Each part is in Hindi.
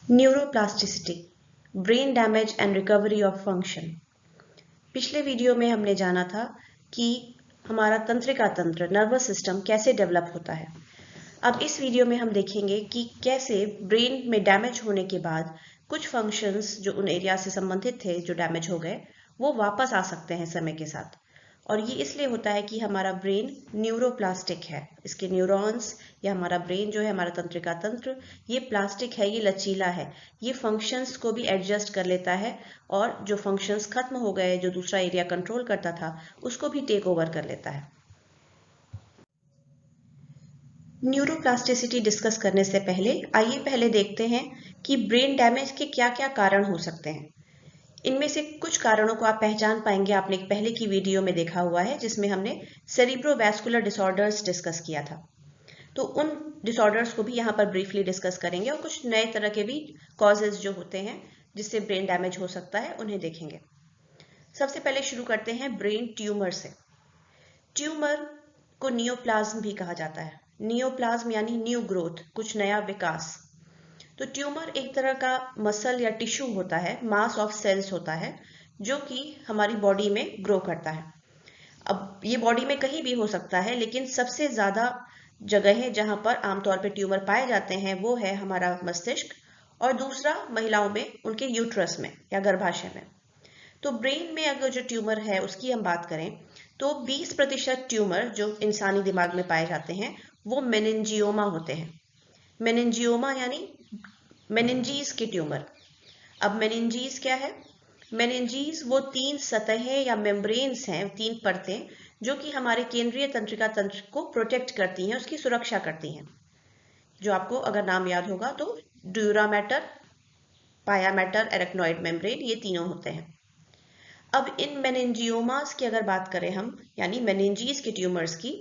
Neuroplasticity, brain damage and recovery of function. पिछले वीडियो में हमने जाना था कि हमारा तंत्रिका तंत्र नर्वस सिस्टम कैसे डेवलप होता है। अब इस वीडियो में हम देखेंगे कि कैसे ब्रेन में डैमेज होने के बाद कुछ फंक्शंस जो उन एरिया से संबंधित थे जो डैमेज हो गए वो वापस आ सकते हैं समय के साथ। और ये इसलिए होता है कि हमारा ब्रेन न्यूरोप्लास्टिक है, इसके न्यूरॉन्स या हमारा ब्रेन जो है, हमारा तंत्रिका तंत्र, ये प्लास्टिक है, ये लचीला है, ये फंक्शंस को भी एडजस्ट कर लेता है और जो फंक्शंस खत्म हो गए, जो दूसरा एरिया कंट्रोल करता था, उसको भी टेक ओवर कर लेता है। न्यूरोप्लास्टिसिटी डिस्कस करने से पहले आइए पहले देखते हैं कि ब्रेन डैमेज के क्या क्या कारण हो सकते हैं। इनमें से कुछ कारणों को आप पहचान पाएंगे, आपने एक पहले की वीडियो में देखा हुआ है जिसमें हमने सेरिब्रोवैस्कुलर डिसऑर्डर्स डिस्कस किया था। तो उन डिसऑर्डर्स को भी यहाँ पर ब्रीफली डिस्कस करेंगे और कुछ नए तरह के भी कॉजेज जो होते हैं जिससे ब्रेन डैमेज हो सकता है उन्हें देखेंगे। सबसे पहले शुरू करते हैं ब्रेन ट्यूमर से। ट्यूमर को नियोप्लाज्म भी कहा जाता है। नियोप्लाज्म यानी न्यू ग्रोथ, कुछ नया विकास। तो ट्यूमर एक तरह का मसल या टिश्यू होता है, मास ऑफ सेल्स होता है जो कि हमारी बॉडी में ग्रो करता है। अब ये बॉडी में कहीं भी हो सकता है, लेकिन सबसे ज्यादा जगह है जहां पर आमतौर पर ट्यूमर पाए जाते हैं वो है हमारा मस्तिष्क, और दूसरा महिलाओं में उनके यूट्रस में या गर्भाशय में। तो ब्रेन में अगर जो ट्यूमर है उसकी हम बात करें तो 20% ट्यूमर जो इंसानी दिमाग में पाए जाते हैं वो मेनिंजियोमा होते हैं। मेनिंजियोमा यानी मेनिंजीज के ट्यूमर। अब मेनिंजीज क्या है? मेनिंजीज वो 3 सतहें या मेम्ब्रेन्स हैं, 3 परतें जो कि हमारे केंद्रीय तंत्रिका तंत्र को प्रोटेक्ट करती हैं, उसकी सुरक्षा करती हैं। जो आपको अगर नाम याद होगा तो ड्यूरा मैटर, पाया मैटर, एरेक्नॉइड मेम्ब्रेन, ये तीनों होते हैं। अब इन मेनिंजियोमास की अगर बात करें हम, यानी मेनिंजीज के ट्यूमर्स की,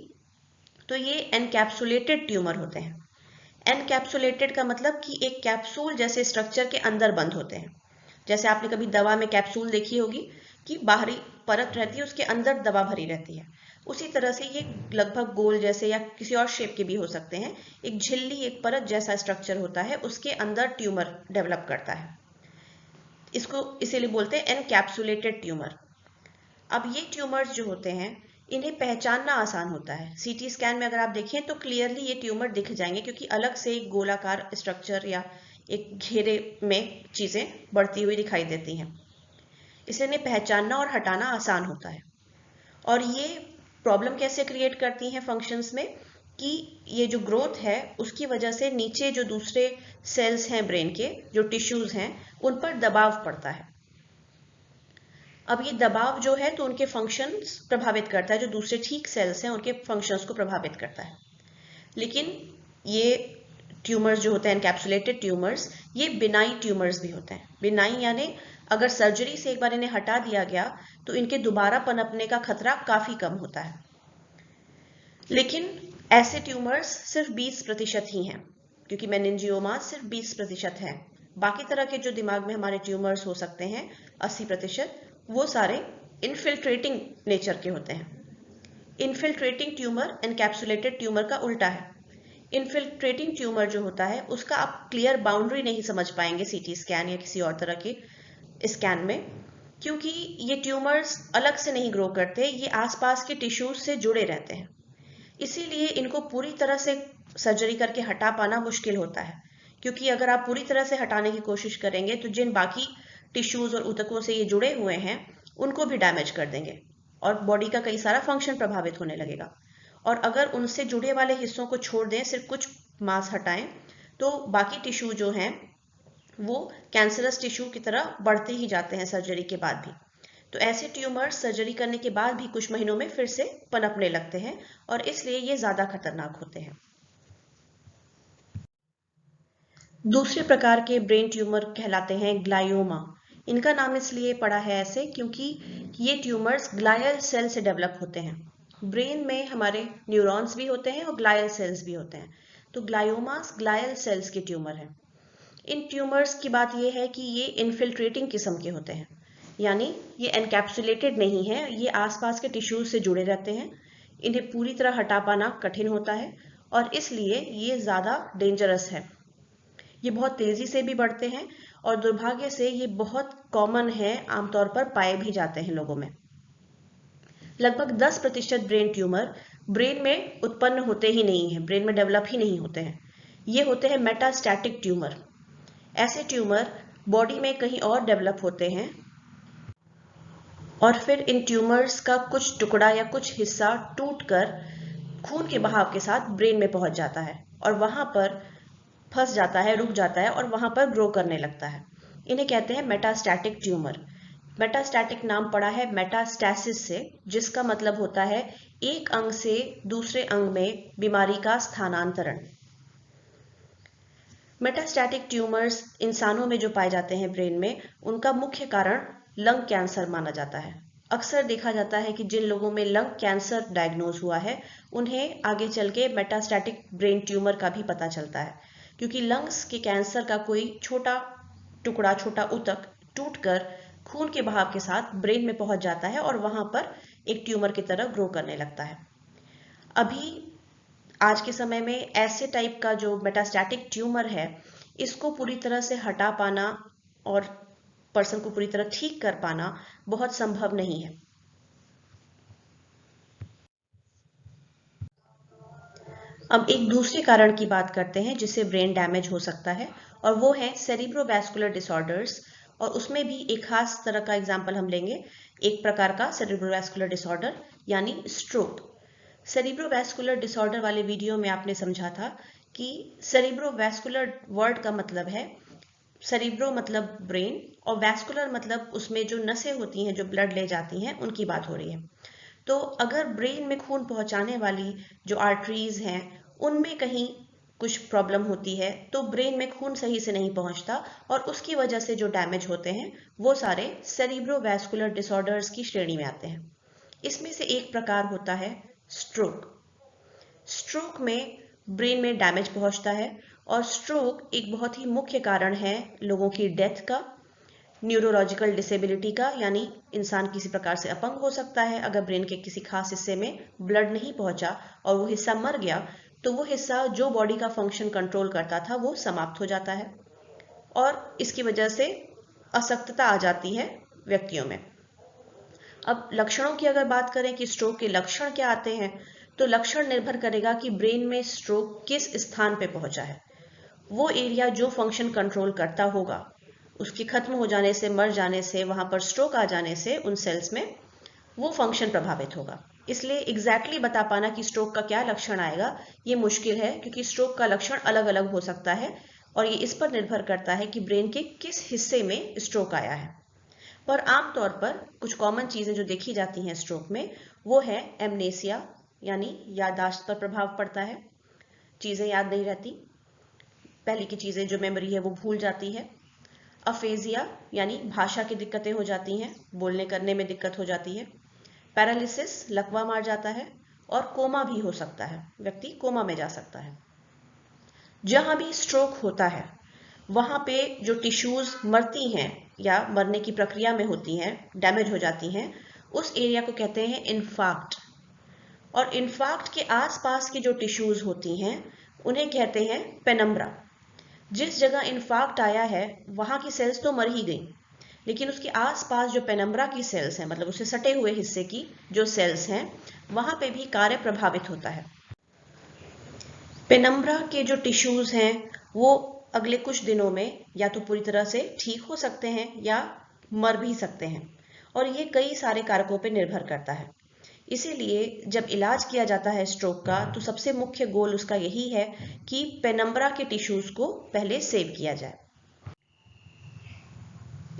तो ये एनकैप्सुलेटेड ट्यूमर होते हैं। एनकैप्सुलेटेड का मतलब कि एक कैप्सूल जैसे स्ट्रक्चर के अंदर बंद होते हैं। जैसे आपने कभी दवा में कैप्सूल देखी होगी कि बाहरी परत रहती है, उसके अंदर दवा भरी रहती है, उसी तरह से ये लगभग गोल जैसे या किसी और शेप के भी हो सकते हैं, एक झिल्ली, एक परत जैसा स्ट्रक्चर होता है, उसके अंदर ट्यूमर डेवलप करता है। इसको इसीलिए बोलते हैं एनकैप्सुलेटेड ट्यूमर। अब ये ट्यूमर्स जो होते हैं इन्हें पहचानना आसान होता है। सीटी स्कैन में अगर आप देखें तो क्लियरली ये ट्यूमर दिख जाएंगे, क्योंकि अलग से एक गोलाकार स्ट्रक्चर या एक घेरे में चीजें बढ़ती हुई दिखाई देती हैं, इसलिए इन्हें पहचानना और हटाना आसान होता है। और ये प्रॉब्लम कैसे क्रिएट करती हैं फंक्शंस में कि ये जो ग्रोथ है उसकी वजह से नीचे जो दूसरे सेल्स हैं ब्रेन के, जो टिश्यूज हैं, उन पर दबाव पड़ता है। अब ये दबाव जो है तो उनके फंक्शंस प्रभावित करता है, जो दूसरे ठीक सेल्स हैं उनके फंक्शंस को प्रभावित करता है। लेकिन ये ट्यूमर्स जो होते हैं एनकैप्सुलेटेड ट्यूमर्स, ये बिनाई ट्यूमर्स भी होते हैं। बिनाई यानी अगर सर्जरी से एक बार इन्हें हटा दिया गया तो इनके दोबारा पनपने का खतरा काफी कम होता है। लेकिन ऐसे ट्यूमर्स सिर्फ 20% ही हैं, क्योंकि मेनिंजियोमा सिर्फ 20% हैं। बाकी तरह के जो दिमाग में हमारे ट्यूमर्स हो सकते हैं 80%, वो सारे इनफिल्ट्रेटिंग नेचर के होते हैं। इनफिल्ट्रेटिंग ट्यूमर एनकैप्सुलेटेड ट्यूमर का उल्टा है। इनफिल्ट्रेटिंग ट्यूमर जो होता है उसका आप क्लियर बाउंड्री नहीं समझ पाएंगे सीटी स्कैन या किसी और तरह के स्कैन में, क्योंकि ये ट्यूमर्स अलग से नहीं ग्रो करते, ये आसपास के टिश्यूज से जुड़े रहते हैं। इसीलिए इनको पूरी तरह से सर्जरी करके हटा पाना मुश्किल होता है, क्योंकि अगर आप पूरी तरह से हटाने की कोशिश करेंगे तो जिन बाकी टिश्यूज और ऊतकों से ये जुड़े हुए हैं उनको भी डैमेज कर देंगे और बॉडी का कई सारा फंक्शन प्रभावित होने लगेगा। और अगर उनसे जुड़े वाले हिस्सों को छोड़ दें, सिर्फ कुछ मांस हटाएं, तो बाकी टिश्यू जो हैं वो कैंसरस टिश्यू की तरह बढ़ते ही जाते हैं सर्जरी के बाद भी। तो ऐसे ट्यूमर सर्जरी करने के बाद भी कुछ महीनों में फिर से पनपने लगते हैं और इसलिए ये ज्यादा खतरनाक होते हैं। दूसरे प्रकार के ब्रेन ट्यूमर कहलाते हैं ग्लायोमा। इनका नाम इसलिए पड़ा है ऐसे क्योंकि ये ट्यूमर्स ग्लायल सेल से डेवलप होते हैं। ब्रेन में हमारे न्यूरॉन्स भी होते हैं और ग्लायल सेल्स भी होते हैं, तो ग्लायोमास ग्लायल सेल्स के ट्यूमर हैं। इन ट्यूमर्स की बात यह है कि ये इनफिल्ट्रेटिंग किस्म के होते हैं, यानी ये एनकैप्सुलेटेड नहीं है, ये आसपास के टिश्यूज से जुड़े रहते हैं, इन्हें पूरी तरह हटा पाना कठिन होता है और इसलिए ये ज़्यादा डेंजरस है। ये बहुत तेजी से भी बढ़ते हैं और दुर्भाग्य से ये बहुत कॉमन है, आमतौर पर पाए भी जाते हैं लोगों में। लगभग 10% ब्रेन ट्यूमर ब्रेन में उत्पन्न होते ही नहीं है, ब्रेन में डेवलप ही नहीं होते हैं। ये होते हैं मेटास्टैटिक ट्यूमर। ऐसे ट्यूमर बॉडी में कहीं और डेवलप होते हैं और फिर इन ट्यूमर्स का कुछ टुकड़ा या कुछ हिस्सा टूटकर खून के बहाव के साथ ब्रेन में पहुंच जाता है और वहां पर फंस जाता है, रुक जाता है और वहां पर ग्रो करने लगता है। इन्हें कहते हैं मेटास्टैटिक ट्यूमर। मेटास्टैटिक नाम पड़ा है मेटास्टैसिस से, जिसका मतलब होता है एक अंग से दूसरे अंग में बीमारी का स्थानांतरण। मेटास्टैटिक ट्यूमर्स इंसानों में जो पाए जाते हैं ब्रेन में, उनका मुख्य कारण लंग कैंसर माना जाता है। अक्सर देखा जाता है कि जिन लोगों में लंग कैंसर डायग्नोज हुआ है उन्हें आगे चल के मेटास्टैटिक ब्रेन ट्यूमर का भी पता चलता है, क्योंकि लंग्स के कैंसर का कोई छोटा टुकड़ा, छोटा ऊतक टूटकर खून के बहाव के साथ ब्रेन में पहुंच जाता है और वहां पर एक ट्यूमर की तरह ग्रो करने लगता है। अभी आज के समय में ऐसे टाइप का जो मेटास्टैटिक ट्यूमर है, इसको पूरी तरह से हटा पाना और पर्सन को पूरी तरह ठीक कर पाना बहुत संभव नहीं है। अब एक दूसरे कारण की बात करते हैं जिससे ब्रेन डैमेज हो सकता है, और वो है सेरिब्रोवैस्कुलर डिसऑर्डर्स। और उसमें भी एक खास तरह का एग्जाम्पल हम लेंगे, एक प्रकार का सेरिब्रोवैस्कुलर डिसऑर्डर यानी स्ट्रोक। सेरिब्रोवैस्कुलर डिसऑर्डर वाले वीडियो में आपने समझा था कि सेरिब्रोवैस्कुलर वर्ड का मतलब है, सेरिब्रो मतलब ब्रेन और वैस्कुलर मतलब उसमें जो नसें होती हैं जो ब्लड ले जाती हैं, उनकी बात हो रही है। तो अगर ब्रेन में खून पहुंचाने वाली जो आर्टरीज हैं उनमें कहीं कुछ प्रॉब्लम होती है तो ब्रेन में खून सही से नहीं पहुंचता और उसकी वजह से जो डैमेज होते हैं वो सारे सेरिब्रोवैस्कुलर डिसऑर्डर्स की श्रेणी में आते हैं। इसमें से एक प्रकार होता है स्ट्रोक। स्ट्रोक में ब्रेन में डैमेज पहुंचता है और स्ट्रोक एक बहुत ही मुख्य कारण है लोगों की डेथ का, न्यूरोलॉजिकल डिसेबिलिटी का, यानी इंसान किसी प्रकार से अपंग हो सकता है अगर ब्रेन के किसी खास हिस्से में ब्लड नहीं पहुंचा और वो हिस्सा मर गया तो वो हिस्सा जो बॉडी का फंक्शन कंट्रोल करता था वो समाप्त हो जाता है और इसकी वजह से अशक्तता आ जाती है व्यक्तियों में। अब लक्षणों की अगर बात करें कि स्ट्रोक के लक्षण क्या आते हैं, तो लक्षण निर्भर करेगा कि ब्रेन में स्ट्रोक किस स्थान पे पहुंचा है। वो एरिया जो फंक्शन कंट्रोल करता होगा उसके खत्म हो जाने से, मर जाने से, वहां पर स्ट्रोक आ जाने से उन सेल्स में वो फंक्शन प्रभावित होगा। इसलिए एग्जैक्टली बता पाना कि स्ट्रोक का क्या लक्षण आएगा ये मुश्किल है, क्योंकि स्ट्रोक का लक्षण अलग अलग हो सकता है और ये इस पर निर्भर करता है कि ब्रेन के किस हिस्से में स्ट्रोक आया है। पर आमतौर पर कुछ कॉमन चीजें जो देखी जाती हैं स्ट्रोक में, वो है एमनेसिया, यानी याददाश्त पर प्रभाव पड़ता है, चीजें याद नहीं रहती, पहले की चीजें जो मेमोरी है वो भूल जाती है। अफेजिया यानी भाषा की दिक्कतें हो जाती हैं, बोलने करने में दिक्कत हो जाती है। पैरालिसिस, लकवा मार जाता है। और कोमा भी हो सकता है, व्यक्ति कोमा में जा सकता है। जहां भी स्ट्रोक होता है वहां पे जो टिश्यूज मरती हैं या मरने की प्रक्रिया में होती हैं, डैमेज हो जाती हैं, उस एरिया को कहते हैं इन्फार्क्ट। और इन्फार्क्ट के आसपास की जो टिश्यूज होती हैं उन्हें कहते हैं पेनम्ब्रा। जिस जगह इन्फार्क्ट आया है वहां की सेल्स तो मर ही गई, लेकिन उसके आसपास जो पेनम्ब्रा की सेल्स हैं, मतलब उससे सटे हुए हिस्से की जो सेल्स हैं, वहां पे भी कार्य प्रभावित होता है। पेनम्ब्रा के जो टिश्यूज हैं वो अगले कुछ दिनों में या तो पूरी तरह से ठीक हो सकते हैं या मर भी सकते हैं, और ये कई सारे कारकों पर निर्भर करता है। इसीलिए जब इलाज किया जाता है स्ट्रोक का तो सबसे मुख्य गोल उसका यही है कि पेनम्ब्रा के टिश्यूज को पहले सेव किया जाए।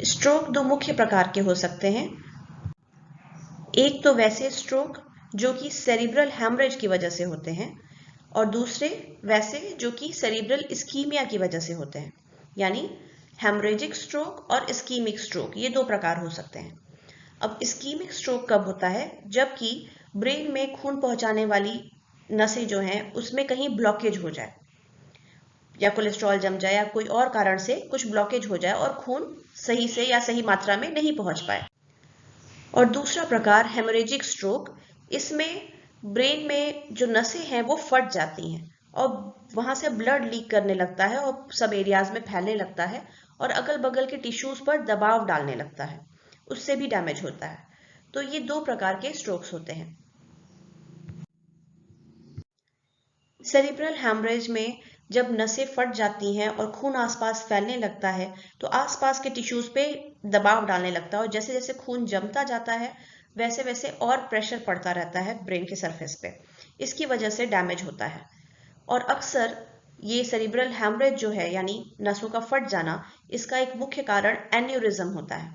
स्ट्रोक दो मुख्य प्रकार के हो सकते हैं। एक तो वैसे स्ट्रोक जो कि सेरिब्रल हैमरेज की वजह से होते हैं, और दूसरे वैसे जो कि सेरिब्रल इस्कीमिया की वजह से होते हैं, यानी हैमरेजिक स्ट्रोक और इस्कीमिक स्ट्रोक, ये दो प्रकार हो सकते हैं। अब इस्कीमिक स्ट्रोक कब होता है? जबकि ब्रेन में खून पहुंचाने वाली नसें जो हैं उसमें कहीं ब्लॉकेज हो जाए, या कोलेस्ट्रॉल जम जाए, या कोई और कारण से कुछ ब्लॉकेज हो जाए और खून सही से या सही मात्रा में नहीं पहुंच पाए। और दूसरा प्रकार हेमोरेजिक स्ट्रोक, इसमें ब्रेन में जो नसें हैं वो फट जाती हैं और वहां से ब्लड लीक करने लगता है और सब एरियाज में फैलने लगता है और अगल बगल के टिश्यूज पर दबाव डालने लगता है, उससे भी डैमेज होता है। तो ये दो प्रकार के स्ट्रोक्स होते हैं। सेरिब्रल हैमरेज में जब नसें फट जाती हैं और खून आसपास फैलने लगता है तो आसपास के टिश्यूज पे दबाव डालने लगता है, और जैसे जैसे खून जमता जाता है वैसे वैसे और प्रेशर पड़ता रहता है ब्रेन के सरफेस पे। इसकी वजह से डैमेज होता है। और अक्सर ये सेरिब्रल हैमरेज जो है यानी नसों का फट जाना, इसका एक मुख्य कारण एन्यूरिज्म होता है।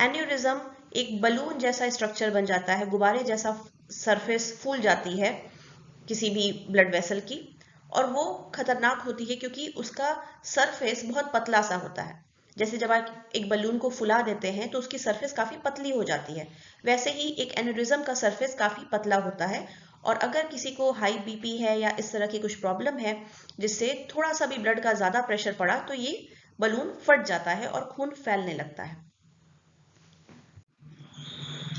एन्यूरिज्म एक बलून जैसा स्ट्रक्चर बन जाता है, गुब्बारे जैसा सरफेस फूल जाती है किसी भी ब्लड वेसल की, और वो खतरनाक होती है क्योंकि उसका सरफेस बहुत पतला सा होता है। जैसे जब आप एक बलून को फुला देते हैं तो उसकी सरफेस काफी पतली हो जाती है, वैसे ही एक एन्यूरिज्म का सरफेस काफी पतला होता है। और अगर किसी को हाई बीपी है या इस तरह की कुछ प्रॉब्लम है जिससे थोड़ा सा भी ब्लड का ज्यादा प्रेशर पड़ा तो ये बलून फट जाता है और खून फैलने लगता है।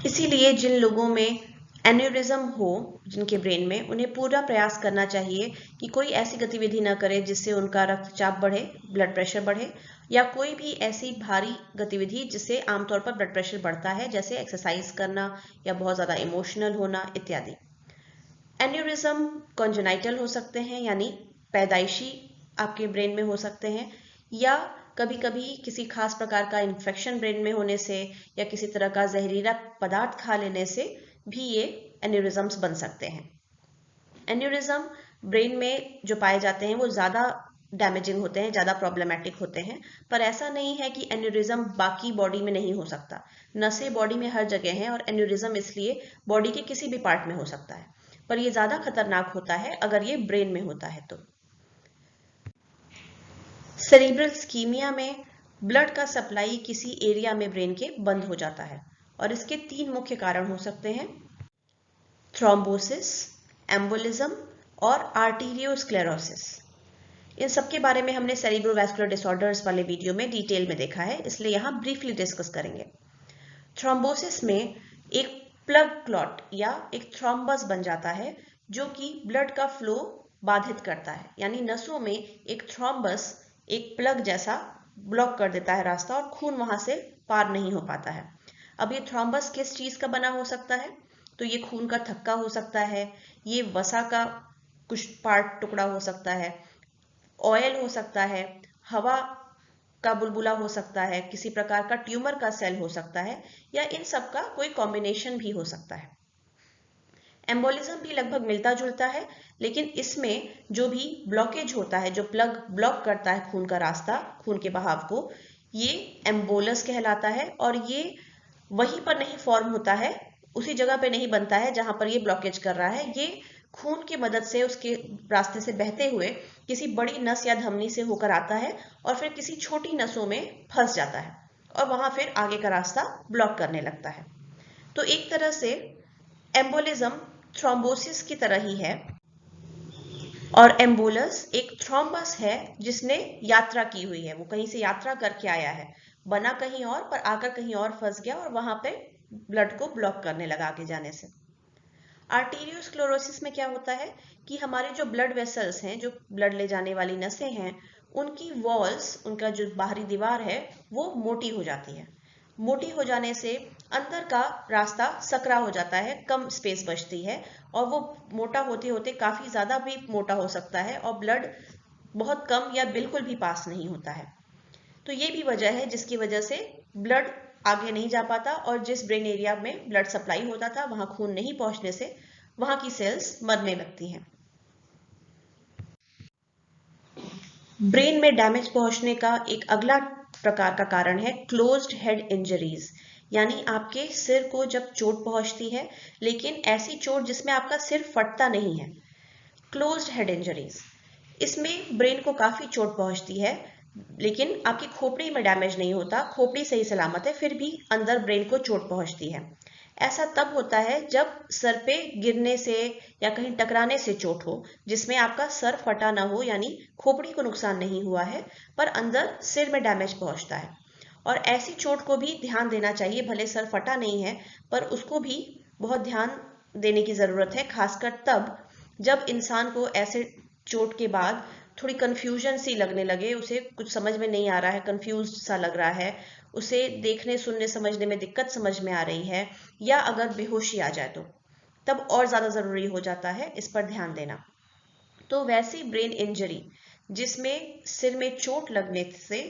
इसीलिए जिन लोगों में एन्यूरिज्म हो, जिनके ब्रेन में, उन्हें पूरा प्रयास करना चाहिए कि कोई ऐसी गतिविधि न करे जिससे उनका रक्तचाप बढ़े, ब्लड प्रेशर बढ़े, या कोई भी ऐसी भारी गतिविधि जिससे आमतौर पर ब्लड प्रेशर बढ़ता है, जैसे एक्सरसाइज करना या बहुत ज़्यादा इमोशनल होना इत्यादि। एन्यूरिज्म कॉन्जेनाइटल हो सकते हैं यानी पैदाइशी आपके ब्रेन में हो सकते हैं, या कभी कभी किसी खास प्रकार का इन्फेक्शन ब्रेन में होने से या किसी तरह का जहरीला पदार्थ खा लेने से भी ये एन्यूरिज्म्स बन सकते हैं। एन्यूरिज्म ब्रेन में जो पाए जाते हैं वो ज़्यादा डैमेजिंग होते हैं, ज़्यादा प्रॉब्लमेटिक होते हैं, पर ऐसा नहीं है कि एन्यूरिज्म बाकी बॉडी में नहीं हो सकता। नसें बॉडी में हर जगह हैं और एन्यूरिज्म इसलिए बॉडी के किसी भी पार्ट में हो सकता है, पर ये ज़्यादा खतरनाक होता है अगर ये ब्रेन में होता है तो। सेरिब्रल स्कीमिया में ब्लड का सप्लाई किसी एरिया में ब्रेन के बंद हो जाता है, और इसके तीन मुख्य कारण हो सकते हैं: थ्रोम्बोसिस, एम्बोलिज्म और आर्टीरियोस्क्लेरोसिस। इन सब के बारे में हमने सेरिब्रोवैस्कुलर डिसऑर्डर्स वाले वीडियो में डिटेल में देखा है, इसलिए यहाँ ब्रीफली डिस्कस करेंगे। थ्रोम्बोसिस में एक प्लग क्लॉट या एक थ्रोम्बस बन जाता है जो कि ब्लड का फ्लो बाधित करता है, यानी नसों में एक थ्रोम्बस एक प्लग जैसा ब्लॉक कर देता है रास्ता और खून वहां से पार नहीं हो पाता है। अब ये थ्रोम्बस किस चीज का बना हो सकता है? तो ये खून का थक्का हो सकता है, ये वसा का कुछ पार्ट टुकड़ा हो सकता है, ऑयल हो सकता है, हवा का बुलबुला हो सकता है, किसी प्रकार का ट्यूमर का सेल हो सकता है, या इन सब का कोई कॉम्बिनेशन भी हो सकता है। एम्बोलिज्म भी लगभग मिलता जुलता है, लेकिन इसमें जो भी ब्लॉकेज होता है, जो प्लग ब्लॉक करता है खून का रास्ता, खून के बहाव को, ये एम्बोलस कहलाता है, और ये वहीं पर नहीं फॉर्म होता है, उसी जगह पे नहीं बनता है जहां पर ये ब्लॉकेज कर रहा है। ये खून की मदद से उसके रास्ते से बहते हुए किसी बड़ी नस या धमनी से होकर आता है और फिर किसी छोटी नसों में फंस जाता है और वहां फिर आगे का रास्ता ब्लॉक करने लगता है। तो एक तरह से एम्बोलिज्म थ्रोम्बोसिस की तरह ही है, और एम्बोलस एक थ्रोम्बस है जिसने यात्रा की हुई है, वो कहीं से यात्रा करके आया है, बना कहीं और पर आकर कहीं और फंस गया और वहां पे ब्लड को ब्लॉक करने लगा आगे जाने से। आर्टीरियोस्क्लेरोसिस में क्या होता है कि हमारे जो ब्लड वेसल्स हैं, जो ब्लड ले जाने वाली नसें हैं, उनकी वॉल्स, उनका जो बाहरी दीवार है वो मोटी हो जाती है। मोटी हो जाने से अंदर का रास्ता सकरा हो जाता है, कम स्पेस बचती है, और वो मोटा होते होते काफी ज्यादा भी मोटा हो सकता है और ब्लड बहुत कम या बिल्कुल भी पास नहीं होता है। तो ये भी वजह है जिसकी वजह से ब्लड आगे नहीं जा पाता, और जिस ब्रेन एरिया में ब्लड सप्लाई होता था वहां खून नहीं पहुंचने से वहां की सेल्स मरने लगती हैं। ब्रेन में डैमेज पहुंचने का एक अगला प्रकार का कारण है क्लोज्ड हेड इंजरीज, यानी आपके सिर को जब चोट पहुंचती है, लेकिन ऐसी चोट जिसमें आपका सिर फटता नहीं है, क्लोज्ड हेड इंजरीज। इसमें ब्रेन को काफी चोट पहुंचती है, लेकिन आपकी खोपड़ी में डैमेज नहीं होता, खोपड़ी सही सलामत है, फिर भी अंदर ब्रेन को चोट पहुंचती है। ऐसा तब होता है जब सर पे गिरने से या कहीं टकराने से चोट हो, जिसमें आपका सर फटा ना हो, यानी खोपड़ी को नुकसान नहीं हुआ है, पर अंदर सिर में डैमेज पहुंचता है। और ऐसी चोट को भी ध्यान देना चाहिए, भले सर फटा नहीं है पर उसको भी बहुत ध्यान देने की जरूरत है, खासकर तब जब इंसान को ऐसे चोट के बाद थोड़ी कंफ्यूजन सी लगने लगे, उसे कुछ समझ में नहीं आ रहा है, कंफ्यूज सा लग रहा है, उसे देखने सुनने समझने में दिक्कत समझ में आ रही है, या अगर बेहोशी आ जाए तो तब और ज्यादा जरूरी हो जाता है इस पर ध्यान देना। तो वैसी ब्रेन इंजरी जिसमें सिर में चोट लगने से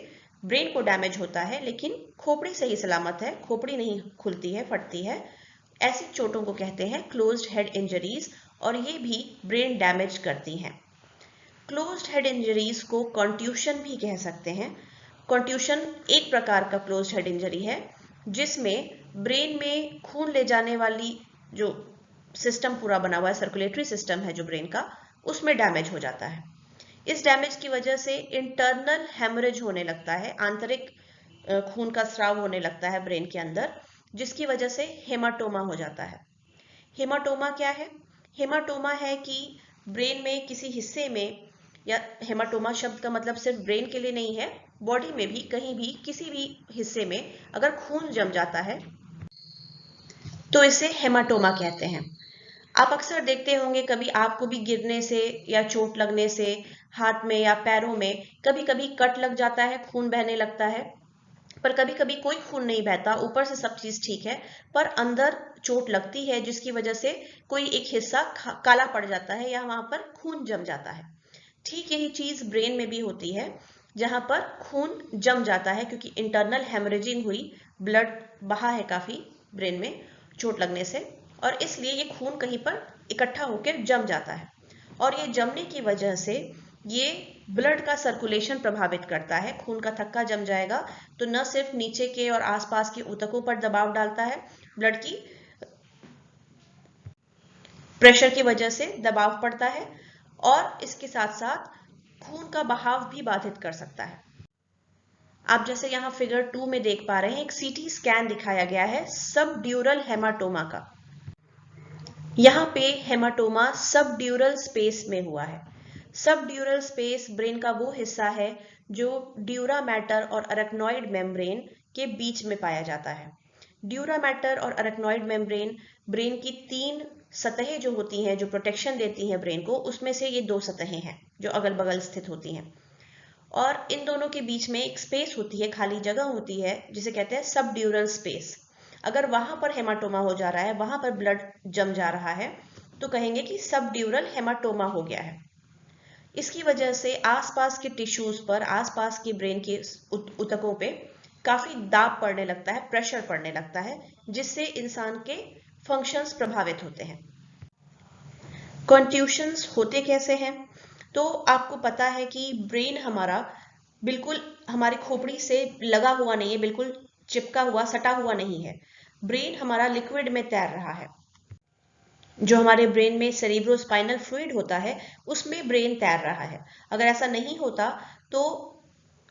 ब्रेन को डैमेज होता है लेकिन खोपड़ी सही सलामत है, खोपड़ी नहीं खुलती है, फटती है, ऐसी चोटों को कहते हैं क्लोज्ड हेड इंजरीज, और ये भी ब्रेन डैमेज करती हैं। क्लोज्ड हेड इंजरीज को कॉन्ट्यूशन भी कह सकते हैं। कॉन्ट्यूशन एक प्रकार का क्लोज्ड हेड इंजरी है जिसमें ब्रेन में खून ले जाने वाली जो सिस्टम पूरा बना हुआ है, सर्कुलेटरी सिस्टम है जो ब्रेन का, उसमें डैमेज हो जाता है। इस डैमेज की वजह से इंटरनल हेमरेज होने लगता है, आंतरिक खून का स्राव होने लगता है ब्रेन के अंदर, जिसकी वजह से हेमाटोमा हो जाता है। हेमाटोमा क्या है? हेमाटोमा है कि ब्रेन में किसी हिस्से में, या हेमाटोमा शब्द का मतलब सिर्फ ब्रेन के लिए नहीं है, बॉडी में भी कहीं भी किसी भी हिस्से में अगर खून जम जाता है तो इसे हेमाटोमा कहते हैं। आप अक्सर देखते होंगे कभी आपको भी गिरने से या चोट लगने से हाथ में या पैरों में कभी कभी कट लग जाता है, खून बहने लगता है, पर कभी कभी कोई खून नहीं बहता, ऊपर से सब चीज ठीक है, पर अंदर चोट लगती है जिसकी वजह से कोई एक हिस्सा काला पड़ जाता है या वहां पर खून जम जाता है। ठीक यही चीज ब्रेन में भी होती है, जहां पर खून जम जाता है क्योंकि इंटरनल हेमरेजिंग हुई, ब्लड बहा है काफी ब्रेन में चोट लगने से, और इसलिए ये खून कहीं पर इकट्ठा होकर जम जाता है, और ये जमने की वजह से ये ब्लड का सर्कुलेशन प्रभावित करता है। खून का थक्का जम जाएगा तो न सिर्फ नीचे के और आसपास के ऊतकों पर दबाव डालता है, ब्लड की प्रेशर की वजह से दबाव पड़ता है, और इसके साथ साथ खून का बहाव भी बाधित कर सकता है। आप जैसे यहाँ फिगर 2 में देख पा रहे हैं, एक सीटी स्कैन दिखाया गया है सबड्यूरल हेमाटोमा का। यहाँ पे हेमाटोमा सबड्यूरल स्पेस में हुआ है। सबड्यूरल स्पेस ब्रेन का वो हिस्सा है जो ड्यूरा मैटर और अरेक्नॉइड मेम्ब्रेन के बीच में पाया जाता है। ड्यूरा मैटर और अरेक्नॉइड मेम्ब्रेन ब्रेन की 3 सतहें जो होती हैं, जो प्रोटेक्शन देती हैं ब्रेन को, उसमें से ये 2 सतहें हैं जो अगल बगल स्थित होती हैं, और इन दोनों के बीच में एक स्पेस होती है, खाली जगह होती है, जिसे कहते हैं सबड्यूरल स्पेस। अगर वहां पर हेमाटोमा हो जा रहा है, वहां पर ब्लड जम जा रहा है, तो कहेंगे कि सबड्यूरल हेमाटोमा हो गया है। इसकी वजह से आसपास के टिश्यूज पर, आसपास के ब्रेन के ऊतकों पे काफी दाब पड़ने लगता है, प्रेशर पड़ने लगता है, जिससे इंसान के फंक्शंस प्रभावित होते हैं। कॉन्ट्यूशंस होते कैसे हैं? तो आपको पता है कि ब्रेन हमारा बिल्कुल हमारी खोपड़ी से लगा हुआ नहीं है, बिल्कुल चिपका हुआ, सटा हुआ नहीं है। ब्रेन हमारा लिक्विड में तैर रहा है। जो हमारे ब्रेन में सेरिब्रोस्पाइनल फ्लूइड होता है उसमें ब्रेन तैर रहा है। अगर ऐसा नहीं होता तो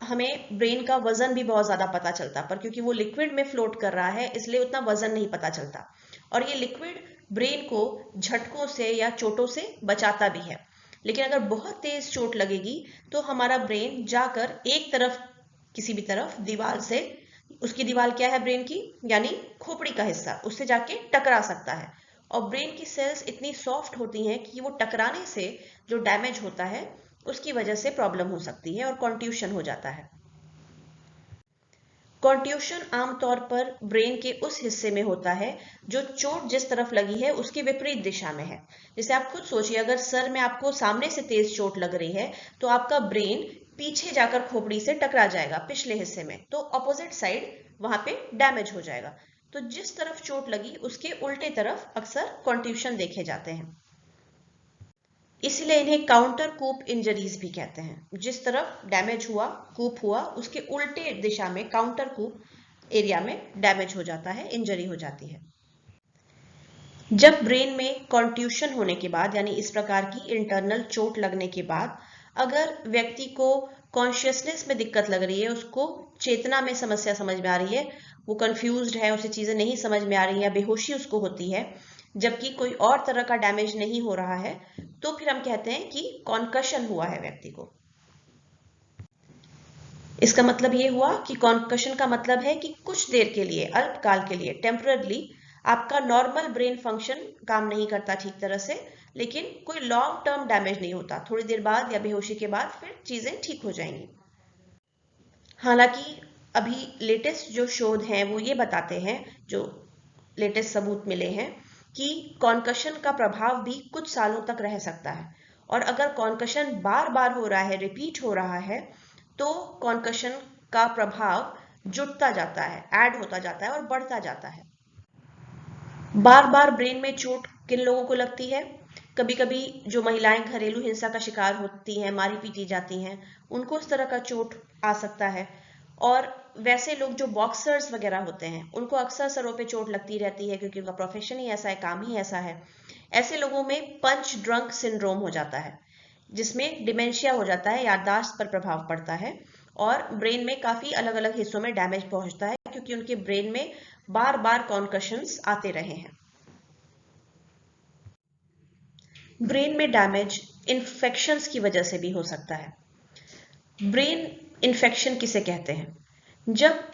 हमें ब्रेन का वजन भी बहुत ज्यादा पता चलता, पर क्योंकि वो लिक्विड में फ्लोट कर रहा है इसलिए उतना वजन नहीं पता चलता, और ये लिक्विड ब्रेन को झटकों से या चोटों से बचाता भी है। लेकिन अगर बहुत तेज चोट लगेगी तो हमारा ब्रेन जाकर एक तरफ, किसी भी तरफ दीवार से, उसकी दीवार क्या है ब्रेन की, यानी खोपड़ी का हिस्सा, उससे जाके टकरा सकता है। और ब्रेन की सेल्स इतनी सॉफ्ट होती हैं कि वो टकराने से जो डैमेज होता है उसकी वजह से प्रॉब्लम हो सकती है और कॉन्ट्यूशन हो जाता है। कॉन्ट्यूशन आमतौर पर ब्रेन के उस हिस्से में होता है जो चोट जिस तरफ लगी है उसके विपरीत दिशा में है। जैसे आप खुद सोचिए, अगर सर में आपको सामने से तेज चोट लग रही है तो आपका ब्रेन पीछे जाकर खोपड़ी से टकरा जाएगा पिछले हिस्से में, तो ऑपोजिट साइड वहां पे डैमेज हो जाएगा। तो जिस तरफ चोट लगी उसके उल्टे तरफ अक्सर कॉन्ट्यूशन देखे जाते हैं, इसलिए इन्हें काउंटर कूप इंजरीज भी कहते हैं। जिस तरफ डैमेज हुआ, कूप हुआ, उसके उल्टे दिशा में काउंटर कूप एरिया में डैमेज हो जाता है, इंजरी हो जाती है। जब ब्रेन में कॉन्ट्यूशन होने के बाद, यानी इस प्रकार की इंटरनल चोट लगने के बाद, अगर व्यक्ति को कॉन्शियसनेस में दिक्कत लग रही है, उसको चेतना में समस्या समझ में आ रही है, वो कंफ्यूज्ड है, उसे चीजें नहीं समझ में आ रही है, बेहोशी उसको होती है, जबकि कोई और तरह का डैमेज नहीं हो रहा है, तो फिर हम कहते हैं कि कॉन्कशन हुआ है व्यक्ति को। इसका मतलब ये हुआ कि कॉन्कशन का मतलब है कि कुछ देर के लिए, अल्पकाल के लिए, टेम्पररली आपका नॉर्मल ब्रेन फंक्शन काम नहीं करता ठीक तरह से, लेकिन कोई लॉन्ग टर्म डैमेज नहीं होता। थोड़ी देर बाद या बेहोशी के बाद फिर चीजें ठीक हो जाएंगी। हालांकि अभी लेटेस्ट जो शोध हैं वो ये बताते हैं, जो लेटेस्ट सबूत मिले हैं, कि कॉन्कशन का प्रभाव भी कुछ सालों तक रह सकता है। और अगर कॉन्कशन बार बार हो रहा है, रिपीट हो रहा है, तो कॉन्कशन का प्रभाव जुड़ता जाता है, ऐड होता जाता है और बढ़ता जाता है। बार बार ब्रेन में चोट किन लोगों को लगती है? कभी कभी जो महिलाएं घरेलू हिंसा का शिकार होती हैं, मारी पीटी जाती हैं, उनको इस तरह का चोट आ सकता है। और वैसे लोग जो बॉक्सर्स वगैरह होते हैं, उनको अक्सर सरों पे चोट लगती रहती है, क्योंकि उनका प्रोफेशन ही ऐसा है, काम ही ऐसा है। ऐसे लोगों में पंच ड्रंक सिंड्रोम हो जाता है, जिसमें डिमेंशिया हो जाता है, याददाश्त पर प्रभाव पड़ता है और ब्रेन में काफी अलग अलग हिस्सों में डैमेज पहुंचता है, क्योंकि उनके ब्रेन में बार बार कॉन्कशंस आते रहे हैं। ब्रेन में डैमेज इन्फेक्शंस की वजह से भी हो सकता है। ब्रेन इन्फेक्शन किसे कहते हैं? जब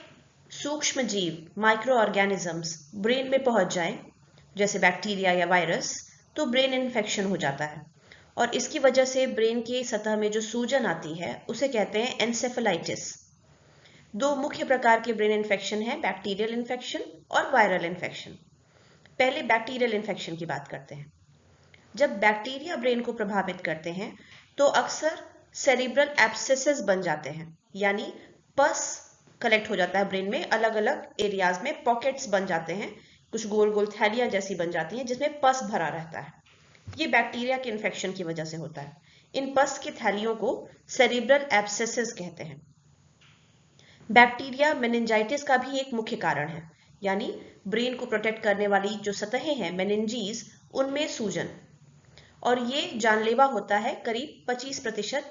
सूक्ष्म जीव, माइक्रो ऑर्गेनिजम्स ब्रेन में पहुंच जाएं, जैसे बैक्टीरिया या वायरस, तो ब्रेन इन्फेक्शन हो जाता है। और इसकी वजह से ब्रेन की सतह में जो सूजन आती है उसे कहते हैं एन्सेफेलाइटिस। दो मुख्य प्रकार के ब्रेन इन्फेक्शन है, बैक्टीरियल इन्फेक्शन और वायरल इन्फेक्शन। पहले बैक्टीरियल इन्फेक्शन की बात करते हैं। जब बैक्टीरिया ब्रेन को प्रभावित करते हैं तो अक्सर सेरिब्रल एब्सेसेस बन जाते हैं, यानी पस कलेक्ट हो जाता है ब्रेन में, अलग अलग एरियाज में पॉकेट्स बन जाते हैं, कुछ गोल गोल थैलियां जैसी बन जाती हैं जिसमें पस भरा रहता है। ये बैक्टीरिया के इन्फेक्शन की वजह से होता है। इन पस की थैलियों को सेरिब्रल एब्सेसेस कहते हैं। बैक्टीरिया मेनिंजाइटिस का भी एक मुख्य कारण है, यानी ब्रेन को प्रोटेक्ट करने वाली जो सतहें हैं, मेनिंजीज, उनमें सूजन। और ये जानलेवा होता है करीब 25%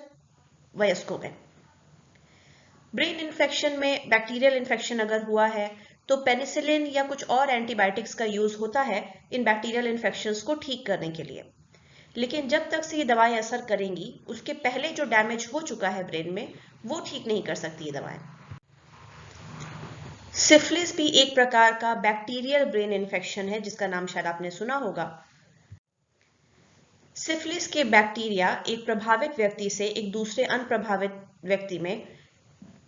वयस्कों में। ब्रेन इन्फेक्शन में बैक्टीरियल इन्फेक्शन अगर हुआ है तो पेनिसिलिन या कुछ और एंटीबायोटिक्स का यूज होता है इन बैक्टीरियल इन्फेक्शंस को ठीक करने के लिए। लेकिन जब तक से ये दवाएं असर करेंगी, उसके पहले जो डैमेज हो चुका है ब्रेन में, वो ठीक नहीं कर सकती ये दवाएं। सिफिलिस भी एक प्रकार का बैक्टीरियल ब्रेन इन्फेक्शन है, जिसका नाम शायद आपने सुना होगा। सिफिलिस के बैक्टीरिया एक प्रभावित व्यक्ति से एक दूसरे अनप्रभावित व्यक्ति में